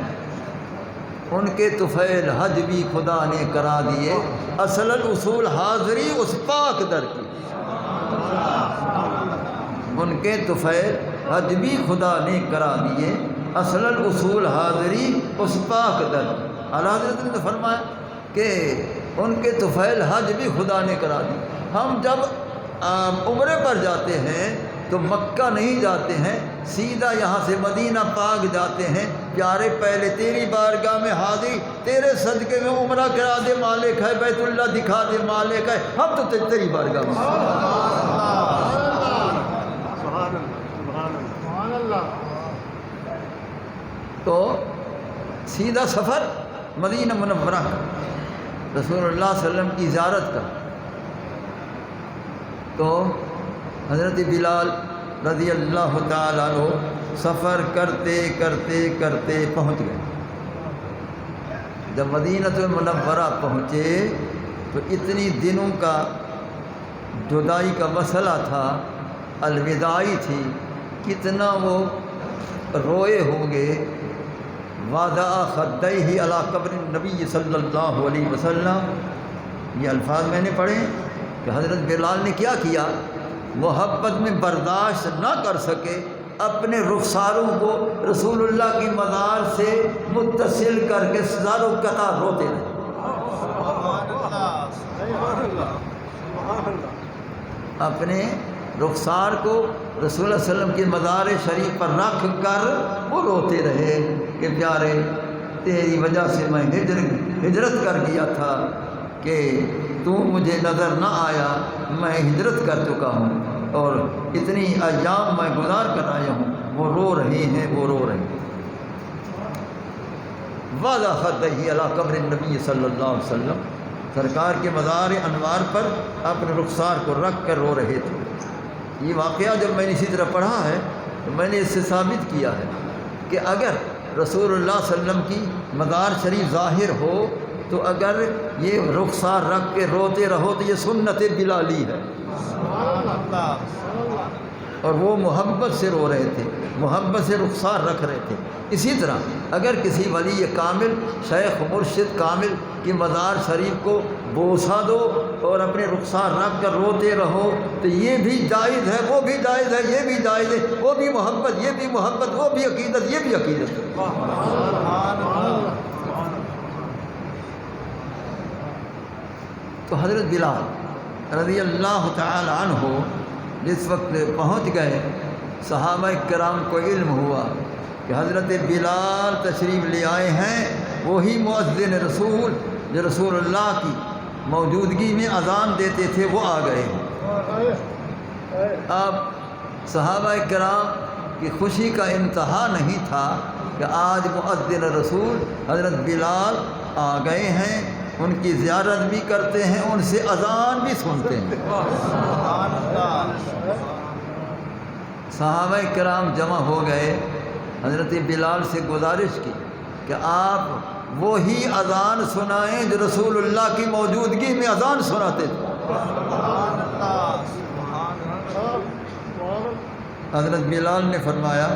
[SPEAKER 1] ان کے طفیل حج بھی خدا نے کرا دیے، اصل الاصول حاضری اس پاک در کی، ان کے طفیل حج بھی خدا نے کرا دیے، اصل الاصول حاضری اس پاک در کی۔ اعلیٰ حضرت نے تو فرمایا کہ ان کے طفیل حج بھی خدا نے کرا دی۔ ہم جب عمرے پر جاتے ہیں تو مکہ نہیں جاتے ہیں، سیدھا یہاں سے مدینہ پاک جاتے ہیں۔ پیارے پہلے تیری بارگاہ میں حاضری، تیرے صدقے میں عمرہ کرا دے مالک ہے، بیت اللہ دکھا دے مالک ہے، ہم تو تیری بارگاہ میں۔ تو سیدھا سفر مدینہ منورہ کا، رسول اللہ صلی اللہ علیہ وسلم کی زیارت کا۔ تو حضرت بلال رضی اللہ تعالیٰ عنہ سفر کرتے کرتے کرتے پہنچ گئے۔ جب مدینہ المنورہ پہنچے تو اتنی دنوں کا جدائی کا مسئلہ تھا، الوداعی تھی، کتنا وہ روئے ہوں گے۔ وَضَعَ خَدَّيْهِ عَلَى قَبْرِ النَّبِيِّ صلی اللہ علیہ وسلم، یہ الفاظ میں نے پڑھے کہ حضرت بلال نے کیا کیا، محبت میں برداشت نہ کر سکے، اپنے رخساروں کو رسول اللہ کی مزار سے متصل کر کے زار و قطار روتے رہے۔ اپنے رخسار کو رسول اللہ علیہ وسلم کی مزار شریف پر رکھ کر وہ روتے رہے کہ پیارے تیری وجہ سے میں ہجرت کر گیا تھا کہ تو مجھے نظر نہ آیا، میں ہجرت کر چکا ہوں اور اتنی ایام میں گزار کر آیا ہوں۔ وہ رو رہے ہیں، وہ رو رہے ہیں۔ وَضَعَ خَدَّيْهِ عَلَى قَبْرِ النَّبِيِّ صلی اللہ علیہ وسلم، سرکار کے مزار انوار پر اپنے رخسار کو رکھ کر رو رہے تھے۔ یہ واقعہ جب میں نے اسی طرح پڑھا ہے تو میں نے اس سے ثابت کیا ہے کہ اگر رسول اللہ صلی اللہ علیہ وسلم کی مزار شریف ظاہر ہو تو اگر یہ رخسار رکھ کے روتے رہو تو یہ سنت بلالی ہے، اور وہ محبت سے رو رہے تھے، محبت سے رخسار رکھ رہے تھے۔ اسی طرح اگر کسی ولی کامل، شیخ مرشد کامل کی مزار شریف کو بوسہ دو اور اپنے رخسار رکھ کر روتے رہو تو یہ بھی جائز ہے، وہ بھی جائز ہے، یہ بھی جائز ہے، وہ بھی محبت، یہ بھی محبت، وہ بھی عقیدت، یہ بھی عقیدت ہے۔ تو حضرت بلال رضی اللہ تعالی عنہ جس وقت پہنچ گئے، صحابہ کرام کو علم ہوا کہ حضرت بلال تشریف لے آئے ہیں، وہی مؤذن رسول جو رسول اللہ کی موجودگی میں اذان دیتے تھے، وہ آ گئے ہیں۔ اب صحابہ کرام کی خوشی کا انتہا نہیں تھا کہ آج مؤذن رسول حضرت بلال آ گئے ہیں، ان کی زیارت بھی کرتے ہیں، ان سے اذان بھی سنتے ہیں۔ صحابہ کرام جمع ہو گئے، حضرت بلال سے گزارش کی کہ آپ وہی اذان سنائیں جو رسول اللہ کی موجودگی میں اذان سناتے تھے۔ حضرت بلال نے فرمایا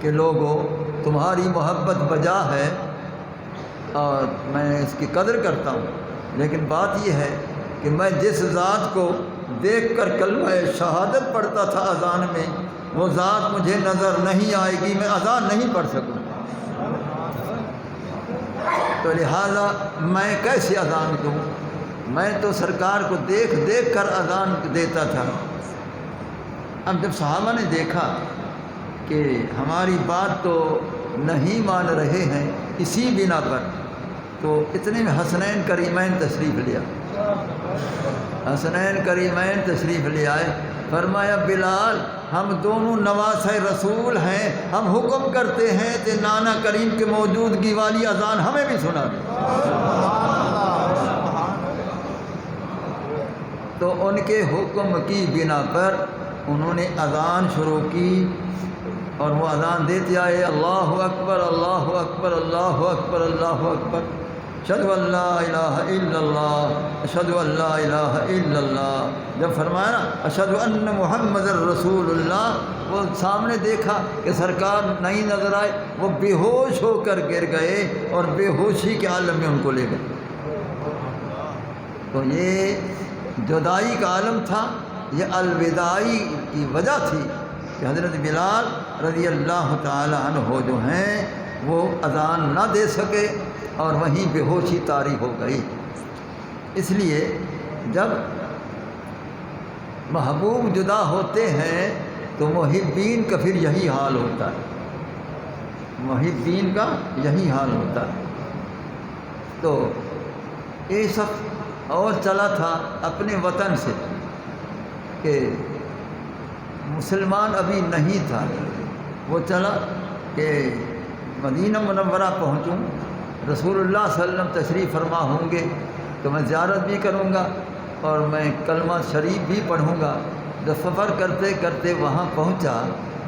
[SPEAKER 1] کہ لوگوں، تمہاری محبت بجا ہے اور میں اس کی قدر کرتا ہوں، لیکن بات یہ ہے کہ میں جس ذات کو دیکھ کر کلمہ شہادت پڑھتا تھا اذان میں، وہ ذات مجھے نظر نہیں آئے گی، میں اذان نہیں پڑھ سکوں، تو لہذا میں کیسے اذان دوں؟ میں تو سرکار کو دیکھ دیکھ کر اذان دیتا تھا۔ اب جب صحابہ نے دیکھا کہ ہماری بات تو نہیں مان رہے ہیں، اسی بنا پر تو اتنے میں حسنین کریمین تشریف لیا، حسنین کریمین تشریف لے آئے، فرمایا بلال ہم دونوں نواسۂ رسول ہیں، ہم حکم کرتے ہیں کہ نانا کریم کے موجودگی والی اذان ہمیں بھی سنا دیں۔ تو ان کے حکم کی بنا پر انہوں نے اذان شروع کی اور وہ اذان دیتے آئے، اللہ اکبر اللہ اکبر اللہ اکبر اللہ اکبر، اشہد ان لا الہ الا اللہ اشہد ان لا الہ الا اللہ۔ جب فرمایا نا اشہد ان محمد رسول اللہ، وہ سامنے دیکھا کہ سرکار نہیں نظر آئے، وہ بے ہوش ہو کر گر گئے اور بے ہوشی کے عالم میں ان کو لے گئے۔ تو یہ جدائی کا عالم تھا، یہ الوداعی کی وجہ تھی کہ حضرت بلال رضی اللہ تعالی عنہ جو ہیں وہ اذان نہ دے سکے اور وہیں بے ہوشی طاری ہو گئی۔ اس لیے جب محبوب جدا ہوتے ہیں تو محبین کا پھر یہی حال ہوتا ہے، محبین کا یہی حال ہوتا ہے۔ تو یہ شخص اور چلا تھا اپنے وطن سے کہ مسلمان ابھی نہیں تھا، وہ چلا کہ مدینہ منورہ پہنچوں، رسول اللہ صلی اللہ علیہ وسلم تشریف فرما ہوں گے تو میں زیارت بھی کروں گا اور میں کلمہ شریف بھی پڑھوں گا، جب سفر کرتے کرتے وہاں پہنچا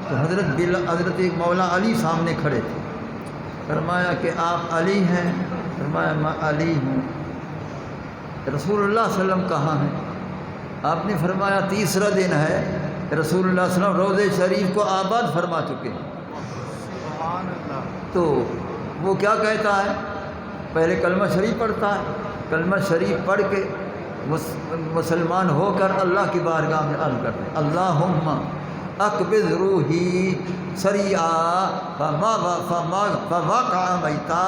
[SPEAKER 1] تو حضرت مولا علی سامنے کھڑے تھے. فرمایا کہ آپ علی ہیں؟ فرمایا میں علی ہوں. رسول اللہ صلی اللہ علیہ وسلم کہاں ہیں؟ آپ نے فرمایا تیسرا دن ہے. رسول اللہ صلی اللہ علیہ وسلم روضے شریف کو آباد فرما چکے ہیں. تو وہ کیا کہتا ہے؟ پہلے کلمہ شریف پڑھتا ہے. کلمہ شریف پڑھ کے مسلمان ہو کر اللہ کی بارگاہ میں عرض کرتے ہیں اللہم اقبض روحی سریعا فواقع میتا.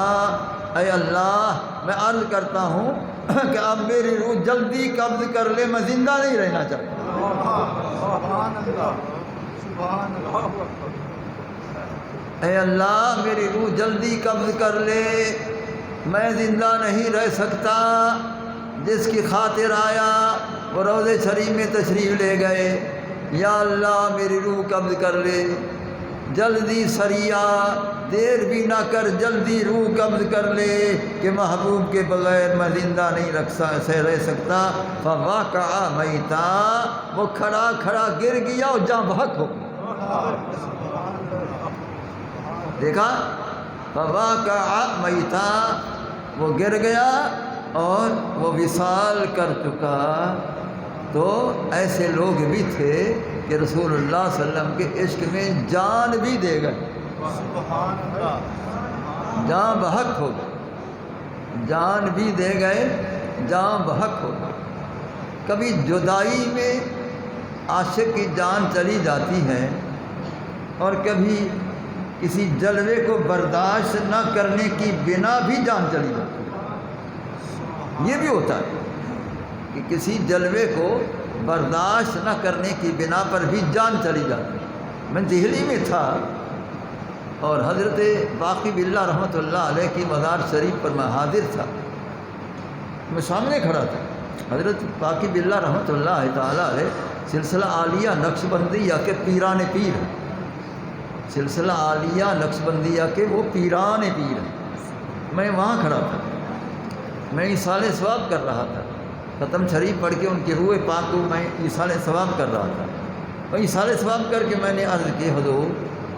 [SPEAKER 1] اے اللہ میں عرض کرتا ہوں کہ اب میری روح جلدی قبض کر لے، میں زندہ نہیں رہنا چاہتا. اے اللہ میری روح جلدی قبض کر لے، میں زندہ نہیں رہ سکتا. جس کی خاطر آیا وہ روضے شریف میں تشریف لے گئے. یا اللہ میری روح قبض کر لے، جلدی سریع، دیر بھی نہ کر، جلدی روح قبض کر لے کہ محبوب کے بغیر میں زندہ نہیں رہ سکتا. فواقع میتا، وہ کھڑا کھڑا گر گیا اور جاں بحق ہو گیا. دیکھا، فواقع میتا، وہ گر گیا اور وہ وصال کر چکا. تو ایسے لوگ بھی تھے کہ رسول اللہ صلی اللہ علیہ وسلم کے عشق میں جان بھی دے گئے، جان بحق ہو گئے، جان بھی دے گئے، جان بحق ہو گئے. کبھی جدائی میں عاشق کی جان چلی جاتی ہے اور کبھی کسی جلوے کو برداشت نہ کرنے کی بنا بھی جان چلی جاتی ہے. یہ بھی ہوتا ہے کہ کسی جلوے کو برداشت نہ کرنے کی بنا پر بھی جان چلی جاتی. میں دہلی میں تھا اور حضرت باقی باللہ رحمۃ اللہ علیہ کی مزار شریف پر میں حاضر تھا. میں سامنے کھڑا تھا. حضرت باقی باللہ رحمۃ اللہ تعالیٰ علیہ سلسلہ عالیہ نقشبندیہ کے پیران پیر ہیں. سلسلہ عالیہ نقشبندیہ کے وہ پیران پیر ہیں. میں وہاں کھڑا تھا، میں ایصال ثواب کر رہا تھا. ختم شریف پڑھ کے ان کی روح پاک کو میں ایصال ثواب کر رہا تھا. اور ایصال ثواب کر کے میں نے عرض کی حضور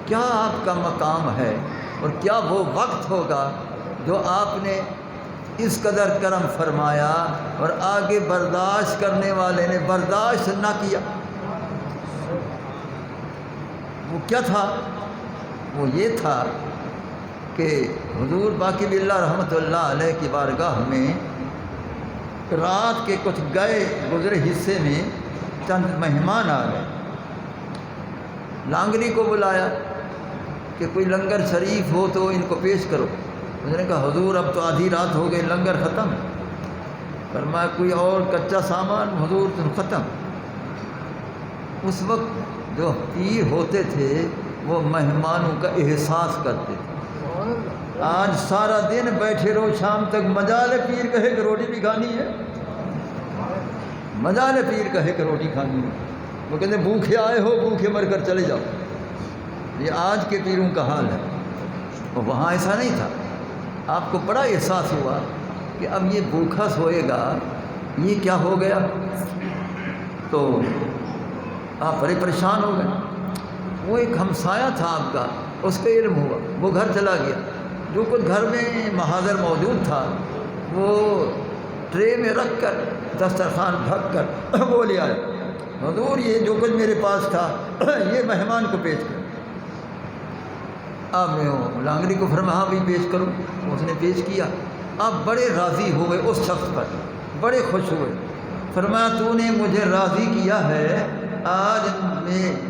[SPEAKER 1] کیا آپ کا مقام ہے اور کیا وہ وقت ہوگا جو آپ نے اس قدر کرم فرمایا اور آگے برداشت کرنے والے نے برداشت نہ کیا. وہ کیا تھا؟ وہ یہ تھا کہ حضور باقی باللہ رحمۃ اللہ علیہ کی بارگاہ میں رات کے کچھ گزرے حصے میں چند مہمان آ گئے. لانگری کو بلایا کہ کوئی لنگر شریف ہو تو ان کو پیش کرو. اس نے کہا حضور اب تو آدھی رات ہو گئی، لنگر ختم. فرمایا کوئی اور کچا سامان؟ حضور تو ختم. اس وقت جو پیر ہوتے تھے وہ مہمانوں کا احساس کرتے تھے. آج سارا دن بیٹھے رہو، شام تک مجال پیر کہے کہ روٹی بھی کھانی ہے، مجال پیر کہے کہ روٹی کھانی ہے. وہ کہتے ہیں بھوکے آئے ہو بھوکے مر کر چلے جاؤ. یہ آج کے پیروں کا حال ہے. اور وہاں ایسا نہیں تھا. آپ کو بڑا احساس ہوا کہ اب یہ بھوکا سوئے گا، یہ کیا ہو گیا. تو آپ بڑے پریشان ہو گئے. وہ ایک ہمسایہ تھا آپ کا، اس کا علم ہوا، وہ گھر چلا گیا. جو کچھ گھر میں محاذر موجود تھا وہ ٹرے میں رکھ کر دسترخوان ڈھک کر وہ لے آئے. حضور یہ جو کچھ میرے پاس تھا یہ مہمان کو پیش کر. اب میں لانگری کو فرمایا بھی پیش کروں. اس نے پیش کیا. آپ بڑے راضی ہوئے اس شخص پر، بڑے خوش ہوئے. فرمایا تو نے مجھے راضی کیا ہے، آج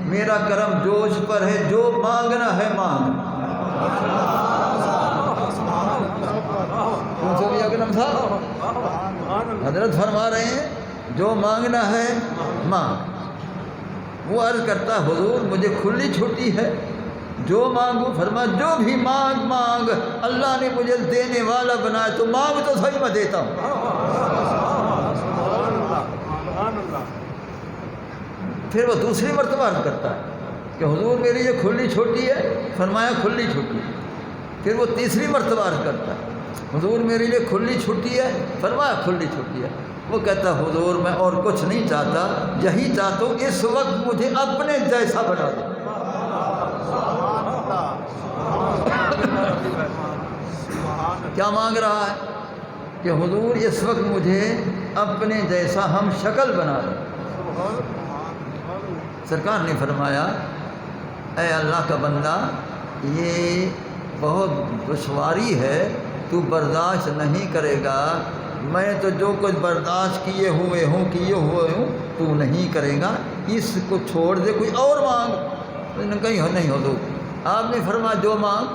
[SPEAKER 1] میرا کرم جوش پر ہے، جو مانگنا ہے مانگ. حضرت فرما رہے ہیں جو مانگنا ہے مانگ. وہ عرض کرتا حضور مجھے کھلی چھٹی ہے، جو مانگو. فرما جو بھی مانگ مانگ، اللہ نے مجھے دینے والا بنایا تو مانگ تو صحیح میں دیتا ہوں. پھر وہ دوسری مرتبہ عرض کرتا ہے کہ حضور میری یہ کھلی چھوٹی ہے. فرمایا کھلی چھٹی. پھر وہ تیسری مرتبہ عرض کرتا ہے حضور میرے لیے کھلی چھٹی ہے. فرمایا کھلی چھٹی ہے. وہ کہتا حضور میں اور کچھ نہیں چاہتا، یہی چاہتا ہوں اس وقت مجھے اپنے جیسا بنا دو۔ کیا مانگ رہا ہے کہ حضور اس وقت مجھے اپنے جیسا ہم شکل بنا دو۔ سرکار نے فرمایا اے اللہ کا بندہ، یہ بہت دشواری ہے، تو برداشت نہیں کرے گا، میں تو جو کچھ برداشت کیے ہوئے ہوں تو نہیں کرے گا، اس کو چھوڑ دے، کوئی اور مانگ۔ کہیں نہیں ہو تو آپ نے فرمایا جو مانگ،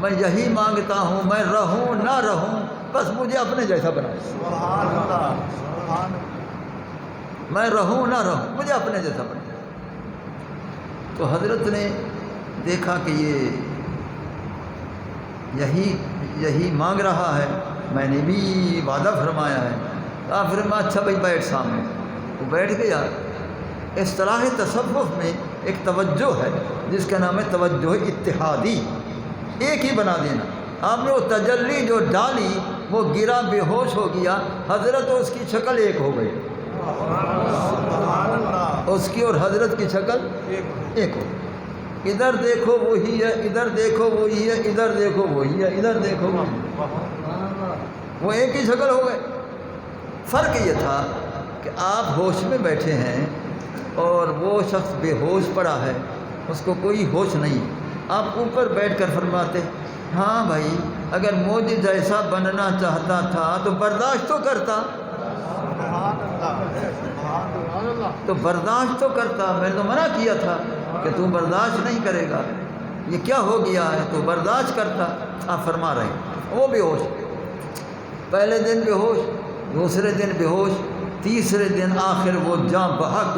[SPEAKER 1] میں یہی مانگتا ہوں، میں رہوں نہ رہوں بس مجھے اپنے جیسا بنا دے۔ سبحان اللہ، میں رہوں نہ رہوں مجھے اپنے جیسا بنا دے۔ تو حضرت نے دیکھا کہ یہ یہی مانگ رہا ہے، میں نے بھی وعدہ فرمایا ہے۔ آپ فرمایا اچھا بھائی بیٹھ سامنے۔ وہ بیٹھ گیا۔ اصطلاح تصوف میں ایک توجہ ہے جس کا نام ہے توجہ اتحادی، ایک ہی بنا دینا۔ آپ نے وہ تجلی جو ڈالی وہ گرا، بے ہوش ہو گیا، حضرت اس کی شکل ایک ہو گئی، اس کی اور حضرت کی شکل ایک ہو۔ ادھر دیکھو وہی ہے، ادھر دیکھو وہی ہے، ادھر دیکھو وہی ہے، ادھر دیکھو وہ ایک ہی شکل ہو گئے۔ فرق یہ تھا کہ آپ ہوش میں بیٹھے ہیں اور وہ شخص بے ہوش پڑا ہے، اس کو کوئی ہوش نہیں۔ آپ اوپر بیٹھ کر فرماتے ہاں بھائی اگر مجھ جیسا بننا چاہتا تھا تو برداشت تو کرتا، تو برداشت تو کرتا، میں نے تو منع کیا تھا کہ تو برداشت نہیں کرے گا، یہ کیا ہو گیا ہے، تو برداشت کرتا۔ آپ فرما رہے ہیں وہ بے ہوش، پہلے دن بے ہوش، دوسرے دن بے ہوش، تیسرے دن آخر وہ جاں بحق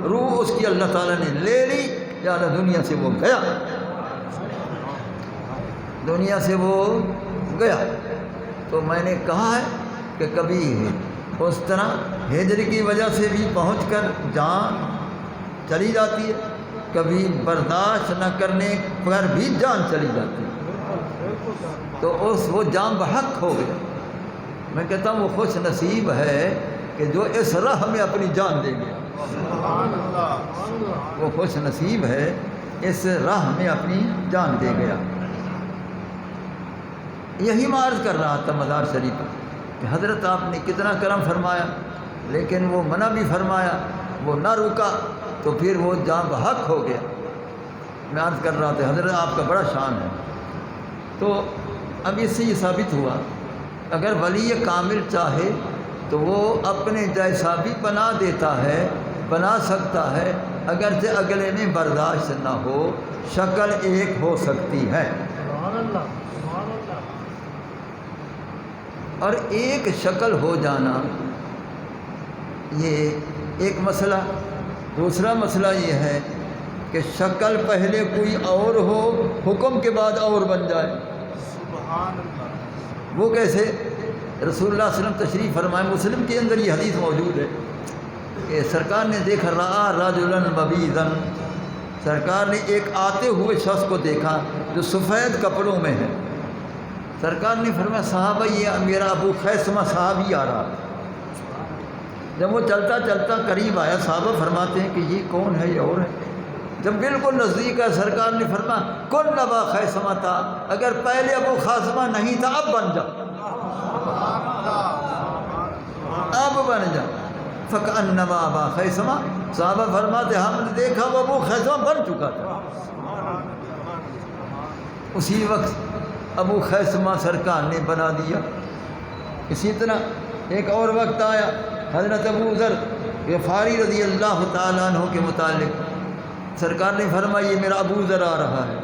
[SPEAKER 1] روح اس کی اللہ تعالیٰ نے لے لی، یعنی دنیا سے وہ گیا، دنیا سے وہ گیا۔ تو میں نے کہا ہے کہ کبھی اس طرح ہجر کی وجہ سے بھی پہنچ کر جان چلی جاتی ہے، کبھی برداشت نہ کرنے پر بھی جان چلی جاتی ہے، تو وہ جان بحق ہو گیا۔ میں کہتا ہوں وہ خوش نصیب ہے کہ جو اس راہ میں اپنی جان دے گیا، وہ خوش نصیب ہے اس راہ میں اپنی جان دے گیا۔ یہی معرض کر رہا تھا مزار شریف پر کہ حضرت آپ نے کتنا کرم فرمایا، لیکن وہ منع بھی فرمایا، وہ نہ رکا تو پھر وہ جاں بحق ہو گیا۔ میں عرض کر رہا تھا حضرت آپ کا بڑا شان ہے۔ تو اب اس سے یہ ثابت ہوا اگر ولی کامل چاہے تو وہ اپنے جیسا بھی بنا دیتا ہے، بنا سکتا ہے، اگرچہ اگلے میں برداشت نہ ہو، شکل ایک ہو سکتی ہے۔ اور ایک شکل ہو جانا یہ ایک مسئلہ۔ دوسرا مسئلہ یہ ہے کہ شکل پہلے کوئی اور ہو، حکم کے بعد اور بن جائے۔ سبحان اللہ۔ وہ کیسے؟ رسول اللہ صلی اللہ علیہ وسلم تشریف فرمائے، مسلم کے اندر یہ حدیث موجود ہے کہ سرکار نے دیکھا رآ رجلا مبیضا، سرکار نے ایک آتے ہوئے شخص کو دیکھا جو سفید کپڑوں میں ہے۔ سرکار نے فرمایا صحابہ یہ میرا ابو خیثمہ صحابی آ رہا۔ جب وہ چلتا چلتا قریب آیا، صحابہ فرماتے ہیں کہ یہ کون ہے، یہ اور ہے۔ جب بالکل نزدیک ہے سرکار نے فرمایا کن ابا خیثمہ تھا، اگر پہلے ابو خیثمہ نہیں تھا اب بن جا، اب بن جا۔ فکأنما ابا خیثمہ، صحابہ فرماتے ہم نے دیکھا وہ ابو خیثمہ بن چکا تھا۔ اسی وقت ابو خیثمہ سرکار نے بنا دیا۔ اسی طرح ایک اور وقت آیا، حضرت ابو ذر غفاری رضی اللہ تعالیٰ عنہ کے متعلق سرکار نے فرمایا یہ میرا ابو ذر آ رہا ہے۔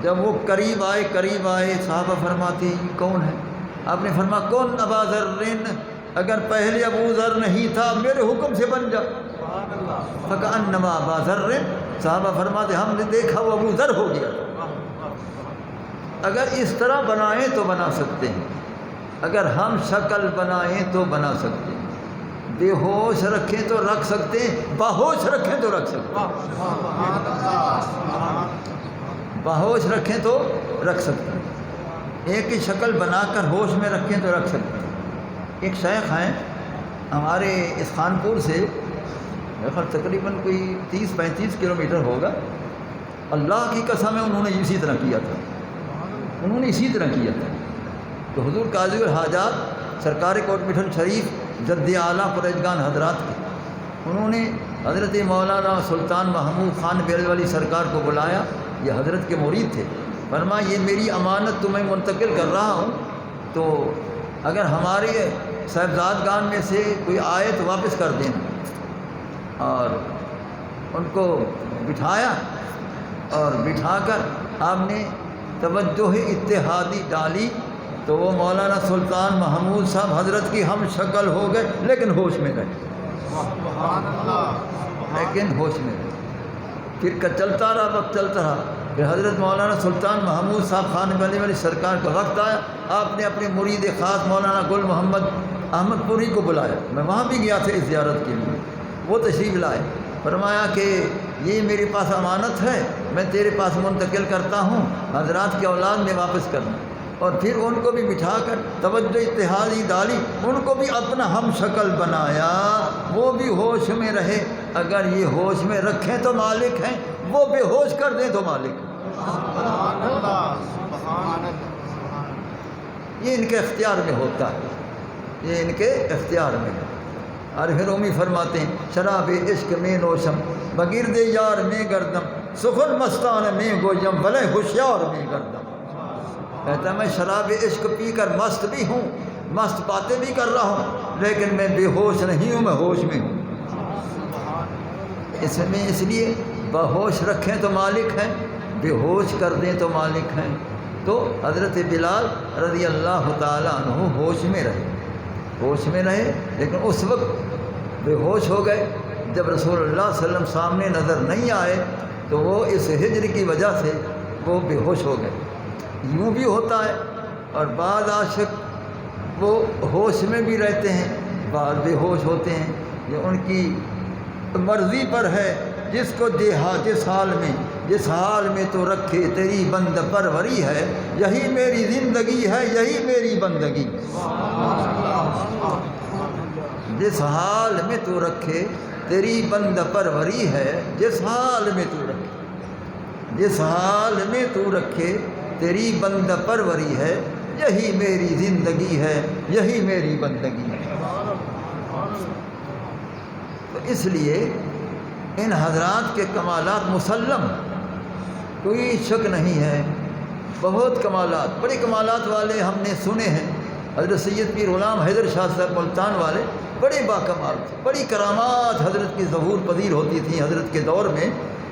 [SPEAKER 1] جب وہ قریب آئے صحابہ فرماتے ہیں یہ کون ہے؟ آپ نے فرمایا کون ابا ذر، اگر پہلے ابو ذر نہیں تھا میرے حکم سے بن جا۔ فکأنما ابا ذر، صحابہ فرماتے ہم نے دیکھا وہ ابو ذر ہو گیا۔ اگر اس طرح بنائیں تو بنا سکتے ہیں، اگر ہم شکل بنائیں تو بنا سکتے ہیں، بے ہوش رکھیں تو رکھ سکتے ہیں، باہوش رکھیں تو رکھ سکتے ہیں، باہوش رکھیں تو رکھ سکتے ہیں، ایک ہی شکل بنا کر ہوش میں رکھیں تو رکھ سکتے ہیں۔ ایک شیخ ہیں ہمارے اس خانپور سے میرے خیال تقریباً کوئی 30-35 کلومیٹر ہوگا. اللہ کی قسم ہے انہوں نے اسی طرح کیا تھا، انہوں نے اسی طرح کیا تھا. تو حضور قاضی الحاجات سرکار کوٹ مٹھن شریف جد اعلیٰ پرہیزگان حضرات کے، انہوں نے حضرت مولانا سلطان محمود خان بیل والی سرکار کو بلایا. یہ حضرت کے مرید تھے. فرمایا یہ میری امانت تمہیں منتقل کر رہا ہوں، تو اگر ہمارے صاحبزادگان میں سے کوئی آئے تو واپس کر دینا. اور ان کو بٹھایا اور بٹھا کر آپ نے توجہ اتحادی ڈالی تو وہ مولانا سلطان محمود صاحب حضرت کی ہم شکل ہو گئے، لیکن ہوش میں رہے، لیکن ہوش میں رہے. پھر چلتا رہا، وقت چلتا رہا. پھر حضرت مولانا سلطان محمود صاحب خان بلی والی سرکار کا وقت آیا. آپ نے اپنے مرید خاص مولانا گل محمد احمد پوری کو بلایا. میں وہاں بھی گیا تھا اس زیارت کے لیے. وہ تشریف لائے. فرمایا کہ یہ میرے پاس امانت ہے، میں تیرے پاس منتقل کرتا ہوں، حضرات کی اولاد میں واپس کرنا. اور پھر ان کو بھی بٹھا کر توجہ اتحادی ڈالی، ان کو بھی اپنا ہم شکل بنایا، وہ بھی ہوش میں رہے. اگر یہ ہوش میں رکھیں تو مالک ہیں، وہ بے ہوش کر دیں تو مالک ہیں. یہ ان کے اختیار میں ہوتا ہے، یہ ان کے اختیار میں ہے. اور پھر رومی فرماتے ہیں شراب عشق میں نوشم بگرد یار میں گردم سخن مستان میں گویم بلے ہوشیار میں گردم. کہتا ہے میں شراب عشق پی کر مست بھی ہوں، مست باتیں بھی کر رہا ہوں، لیکن میں بے ہوش نہیں ہوں، میں ہوش میں ہوں. اس لیے بہوش رکھیں تو مالک ہیں، بے ہوش کر دیں تو مالک ہیں. تو حضرت بلال رضی اللہ تعالیٰ عنہ ہوش میں رہے، ہوش میں رہے، لیکن اس وقت بے ہوش ہو گئے جب رسول اللہ صلی اللہ علیہ وسلم سامنے نظر نہیں آئے. تو وہ اس ہجر کی وجہ سے وہ بے ہوش ہو گئے. یوں بھی ہوتا ہے. اور بعض عاشق وہ ہوش میں بھی رہتے ہیں، بعض بے ہوش ہوتے ہیں. یہ ان کی مرضی پر ہے. جس کو دیہا جس حال میں تو رکھے تیری بند پروری ہے، یہی میری زندگی ہے، یہی میری بندگی. جس حال میں تو رکھے تیری بند پروری ہے، جس حال میں تو رکھے، جس حال میں تو رکھے تیری بند پروری ہے، یہی میری زندگی ہے، یہی میری بندگی ہے. تو اس لیے ان حضرات کے کمالات مسلم، کوئی شک نہیں ہے. بہت کمالات، بڑے کمالات والے ہم نے سنے ہیں. حضرت سید پیر غلام حیدر شاہ صاحب ملتان والے بڑے باکمال تھے، بڑی کرامات حضرت کی ظہور پذیر ہوتی تھیں. حضرت کے دور میں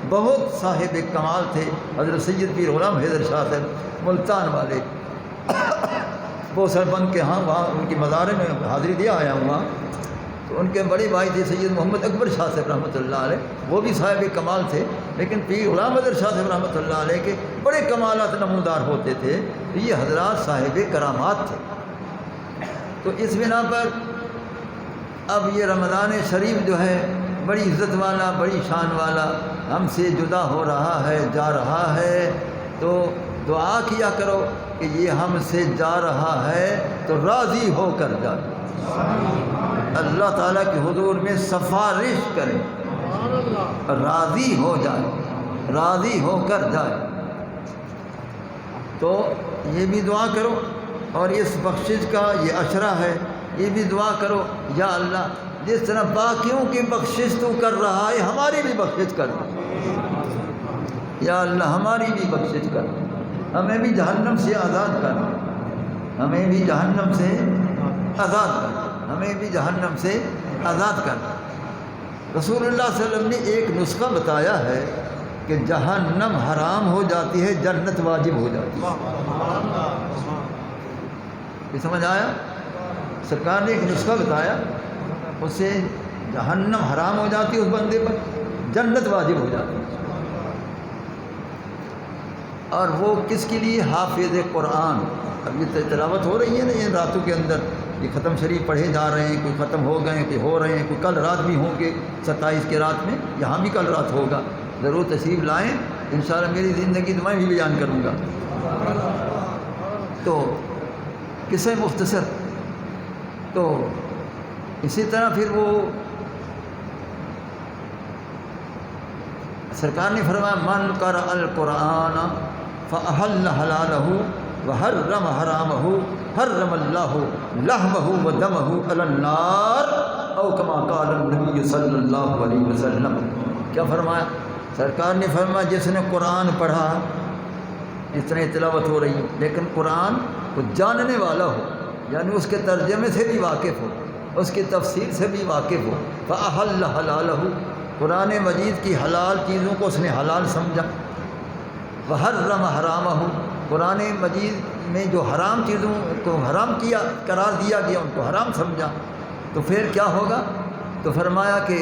[SPEAKER 1] بہت صاحب کمال تھے حضرت سید پیر غلام حیدر شاہ صاحب ملتان والے. وہ سربند کے ہاں وہاں ان کی مزار میں حاضری دیا آیا ہوں وہاں. تو ان کے بڑے بھائی تھے سید محمد اکبر شاہ صاحب رحمۃ اللہ علیہ، وہ بھی صاحب کمال تھے. لیکن پیر غلام حیدر شاہ صاحب رحمۃ اللہ علیہ کے بڑے کمالات نمودار ہوتے تھے. تو یہ حضرات صاحب کرامات تھے. تو اس بنا پر اب یہ رمضان شریف جو ہے بڑی عزت والا، بڑی شان والا ہم سے جدا ہو رہا ہے، جا رہا ہے. تو دعا کیا کرو کہ یہ ہم سے جا رہا ہے تو راضی ہو کر جائے، اللہ تعالیٰ کے حضور میں سفارش کرے، راضی ہو جائے، راضی ہو کر جائے. تو یہ بھی دعا کرو. اور اس بخشش کا یہ عشرہ ہے، یہ بھی دعا کرو یا اللہ جس طرح باقیوں کی بخشش تو کر رہا ہے ہماری بھی بخشش کر، یا اللہ ہماری بھی بخشش کر، ہمیں بھی جہنم سے آزاد کر، ہمیں بھی جہنم سے آزاد کر، ہمیں بھی جہنم سے آزاد کر. رسول اللہ صلی اللہ علیہ وسلم نے ایک نسخہ بتایا ہے کہ جہنم حرام ہو جاتی ہے، جنت واجب ہو جاتی ہے. یہ سمجھ آیا؟ سرکار نے ایک نسخہ بتایا، اس سے جہنم حرام ہو جاتی ہے اس بندے پر، جنت واجب ہو جاتی ہے. اور وہ کس کے لیے؟ حافظ قرآن. اب یہ تلاوت ہو رہی ہے نا ان راتوں کے اندر، یہ ختم شریف پڑھے جا رہے ہیں، کوئی ختم ہو گئے، کوئی ہو رہے ہیں، کوئی کل رات بھی ہوں گے 27 کے رات میں، یہاں بھی کل رات ہوگا. ضرور تشریف لائیں، انشاءاللہ میری زندگی تو میں بھی بیان کروں گا. تو قصہ مختصر، تو اسی طرح پھر وہ سرکار نے فرمایا من قرأ القرآن فأحل حلالہ وحرم حرامہ حرم اللہ لحمہ ودمہ علی النار او کما قال النبی صلی اللہ علیہ وسلم۔ کیا فرمایا؟ سرکار نے فرمایا جس نے قرآن پڑھا، اتنے تلاوت ہو رہی ہے، لیکن قرآن کو جاننے والا ہو، یعنی اس کے ترجمے سے بھی واقف ہو، اس کی تفسیر سے بھی واقف ہو، فأحل حلالہ، قرآن مجید کی حلال چیزوں کو اس نے حلال سمجھا، وحرم حرامہ، قرآن مجید میں جو حرام چیزوں کو حرام کیا قرار دیا گیا ان کو حرام سمجھا، تو پھر کیا ہوگا؟ تو فرمایا کہ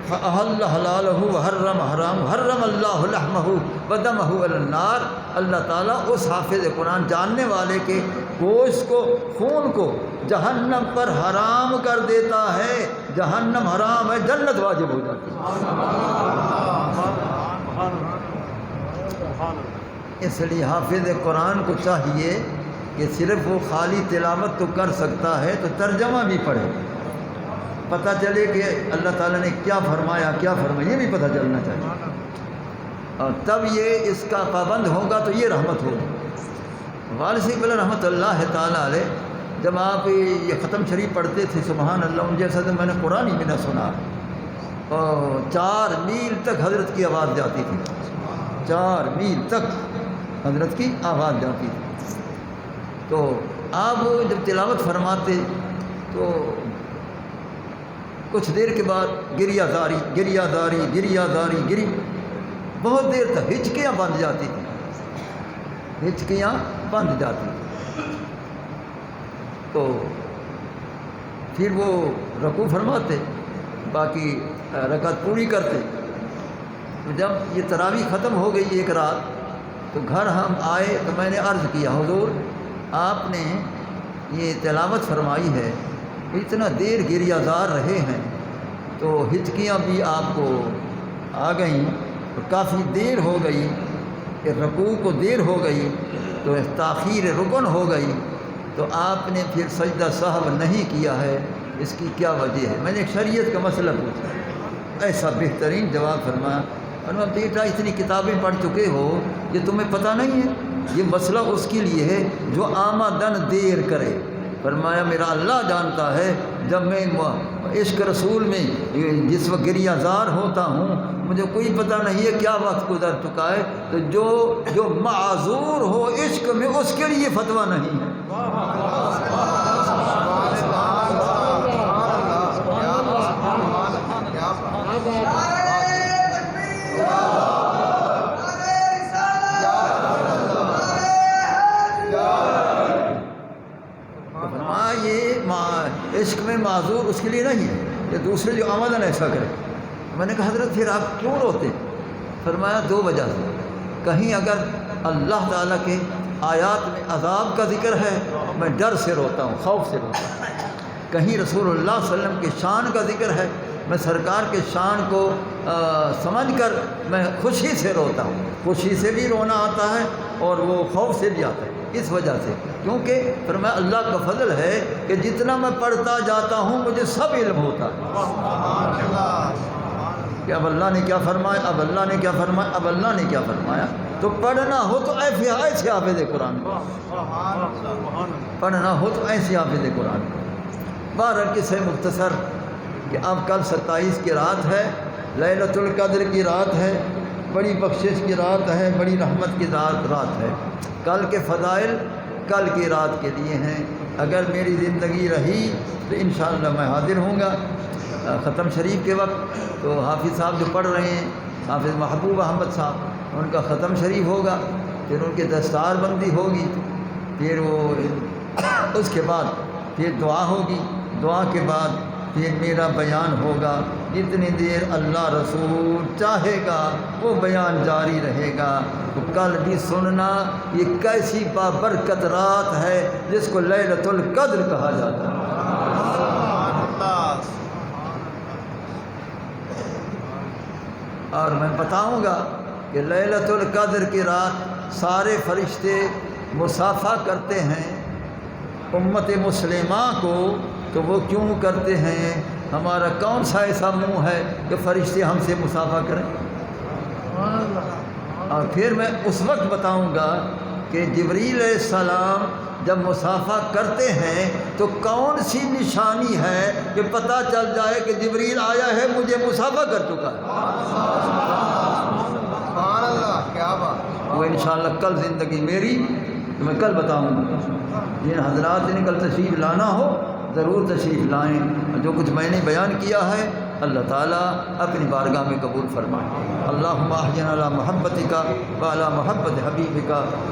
[SPEAKER 1] فأحل حلالہ وحرم حرام حرم اللہ لحمہ ودمہ علی النار، اللہ تعالیٰ اس حافظ قرآن جاننے والے کے گوشت کو، خون کو جہنم پر حرام کر دیتا ہے، جہنم حرام ہے، جنت واجب ہو جاتی ہے۔ اس لیے حافظ قرآن کو چاہیے کہ صرف وہ خالی تلاوت تو کر سکتا ہے تو ترجمہ بھی پڑھے، پتہ چلے کہ اللہ تعالیٰ نے کیا فرمایا، کیا فرمایا، یہ بھی پتہ چلنا چاہیے، اور تب یہ اس کا پابند ہوگا تو یہ رحمت ہوگی۔ والد صاحب رحمۃ اللہ تعالیٰ علیہ جب آپ یہ ختم شریف پڑھتے تھے، سبحان اللہ، ان جیسا تو میں نے قرآن ہی میں نہ سنا، اور 4 میل تک حضرت کی آواز جاتی تھی، 4 میل تک حضرت کی آواز جاتی تھی۔ تو آپ جب تلاوت فرماتے تو کچھ دیر کے بعد گریہ داری بہت دیر تک ہچکیاں بند جاتی تھیں، ہچکیاں بند جاتی تھیں، تو پھر وہ رکوع فرماتے، باقی رکعت پوری کرتے۔ تو جب یہ تراویح ختم ہو گئی ایک رات، تو گھر ہم آئے تو میں نے عرض کیا حضور آپ نے یہ تلاوت فرمائی ہے، اتنا دیر گریہ زار رہے ہیں تو ہچکیاں بھی آپ کو آ گئیں، تو کافی دیر ہو گئی، کہ رکوع کو دیر ہو گئی تو تاخیر رکن ہو گئی، تو آپ نے پھر سجدہ سہو نہیں کیا ہے، اس کی کیا وجہ ہے؟ میں نے ایک شریعت کا مسئلہ پوچھا، ایسا بہترین جواب فرمایا، فرمایا بیٹا اتنی کتابیں پڑھ چکے ہو، یہ تمہیں پتہ نہیں ہے؟ یہ مسئلہ اس کے لیے ہے جو آمدن دیر کرے۔ فرمایا میرا اللہ جانتا ہے، جب میں عشق رسول میں جس وقت گریہ زار ہوتا ہوں مجھے کوئی پتہ نہیں ہے کیا وقت گزر چکا ہے، تو جو معذور ہو عشق میں اس کے لیے فتویٰ نہیں ہے۔ عشق میں معذور اس کے لیے نہیں ہے، یہ دوسرے جو آمدن ایسا کرے۔ میں نے کہا حضرت پھر آپ کیوں روتے؟ فرمایا 2 وجہ سے، کہیں اگر اللہ تعالیٰ کے آیات میں عذاب کا ذکر ہے میں ڈر سے روتا ہوں، خوف سے روتا ہوں، کہیں رسول اللہ صلی اللہ علیہ وسلم کے شان کا ذکر ہے میں سرکار کے شان کو سمجھ کر میں خوشی سے روتا ہوں، خوشی سے بھی رونا آتا ہے اور وہ خوف سے بھی آتا ہے، اس وجہ سے، کیونکہ فرمایا اللہ کا فضل ہے کہ جتنا میں پڑھتا جاتا ہوں مجھے سب علم ہوتا ہے کہ اب اللہ نے کیا فرمایا، اب اللہ نے کیا فرمایا، اب اللہ نے کیا فرمایا۔ تو پڑھنا ہو تو ایسے حافظ قرآن کو، پڑھنا ہو تو ایسے حافظ قرآن کو۔ بہرحال قصہ مختصر کہ اب کل 27 کی رات ہے، لیلۃ القدر کی رات ہے، بڑی بخشش کی رات ہے، بڑی رحمت کی رات ہے۔ کل کے فضائل کل کی رات کے لیے ہیں، اگر میری زندگی رہی تو انشاءاللہ میں حاضر ہوں گا ختم شریف کے وقت۔ تو حافظ صاحب جو پڑھ رہے ہیں حافظ محبوب احمد صاحب، ان کا ختم شریف ہوگا، پھر ان کی دستار بندی ہوگی، پھر وہ اس کے بعد پھر دعا ہوگی، دعا کے بعد پھر میرا بیان ہوگا، جتنی دیر اللہ رسول چاہے گا وہ بیان جاری رہے گا۔ تو کل بھی سننا یہ کیسی بابرکت رات ہے جس کو لیلۃ القدر کہا جاتا ہے۔ اور میں بتاؤں گا کہ لیلۃ القدر کی رات سارے فرشتے مصافحہ کرتے ہیں، امت مسلمہ کو تو وہ کیوں کرتے ہیں؟ ہمارا کون سا ایسا منہ ہے کہ فرشتے ہم سے مصافحہ کریں؟ اور پھر میں اس وقت بتاؤں گا کہ جبریل علیہ السلام جب مصافحہ کرتے ہیں تو کون سی نشانی ہے کہ پتہ چل جائے کہ جبریل آیا ہے، مجھے مصافحہ کر چکا ہے؟
[SPEAKER 2] سبحان اللہ، کیا بات!
[SPEAKER 1] وہ انشاءاللہ کل زندگی میری تو میں کل بتاؤں گا۔ جن حضرات نے کل تشریف لانا ہو ضرور تشریف لائیں، جو کچھ میں نے بیان کیا ہے اللہ تعالیٰ اپنی بارگاہ میں قبول فرمائے۔ اللہم احینا علی محبتک وعلی محبت حبیبک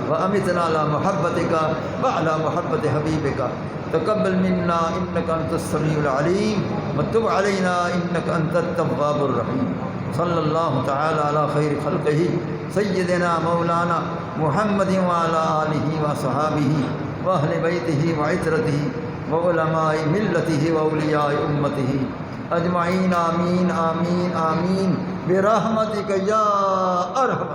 [SPEAKER 1] وامتنا علی محبتک وعلی محبت حبیبک، تقبل منا انک انت السمیع العلیم وتب علینا انک انت التواب الرحیم۔ صلی اللہ تعالی علی خیر خلقہ سیدنا مولانا محمد وعلی آلہ وصحابہ واہل بیتہ وعترتہ وعلماء ملتہ واولیاء امتہ اجمعین، آمین آمین آمین برحمتک یا ارحم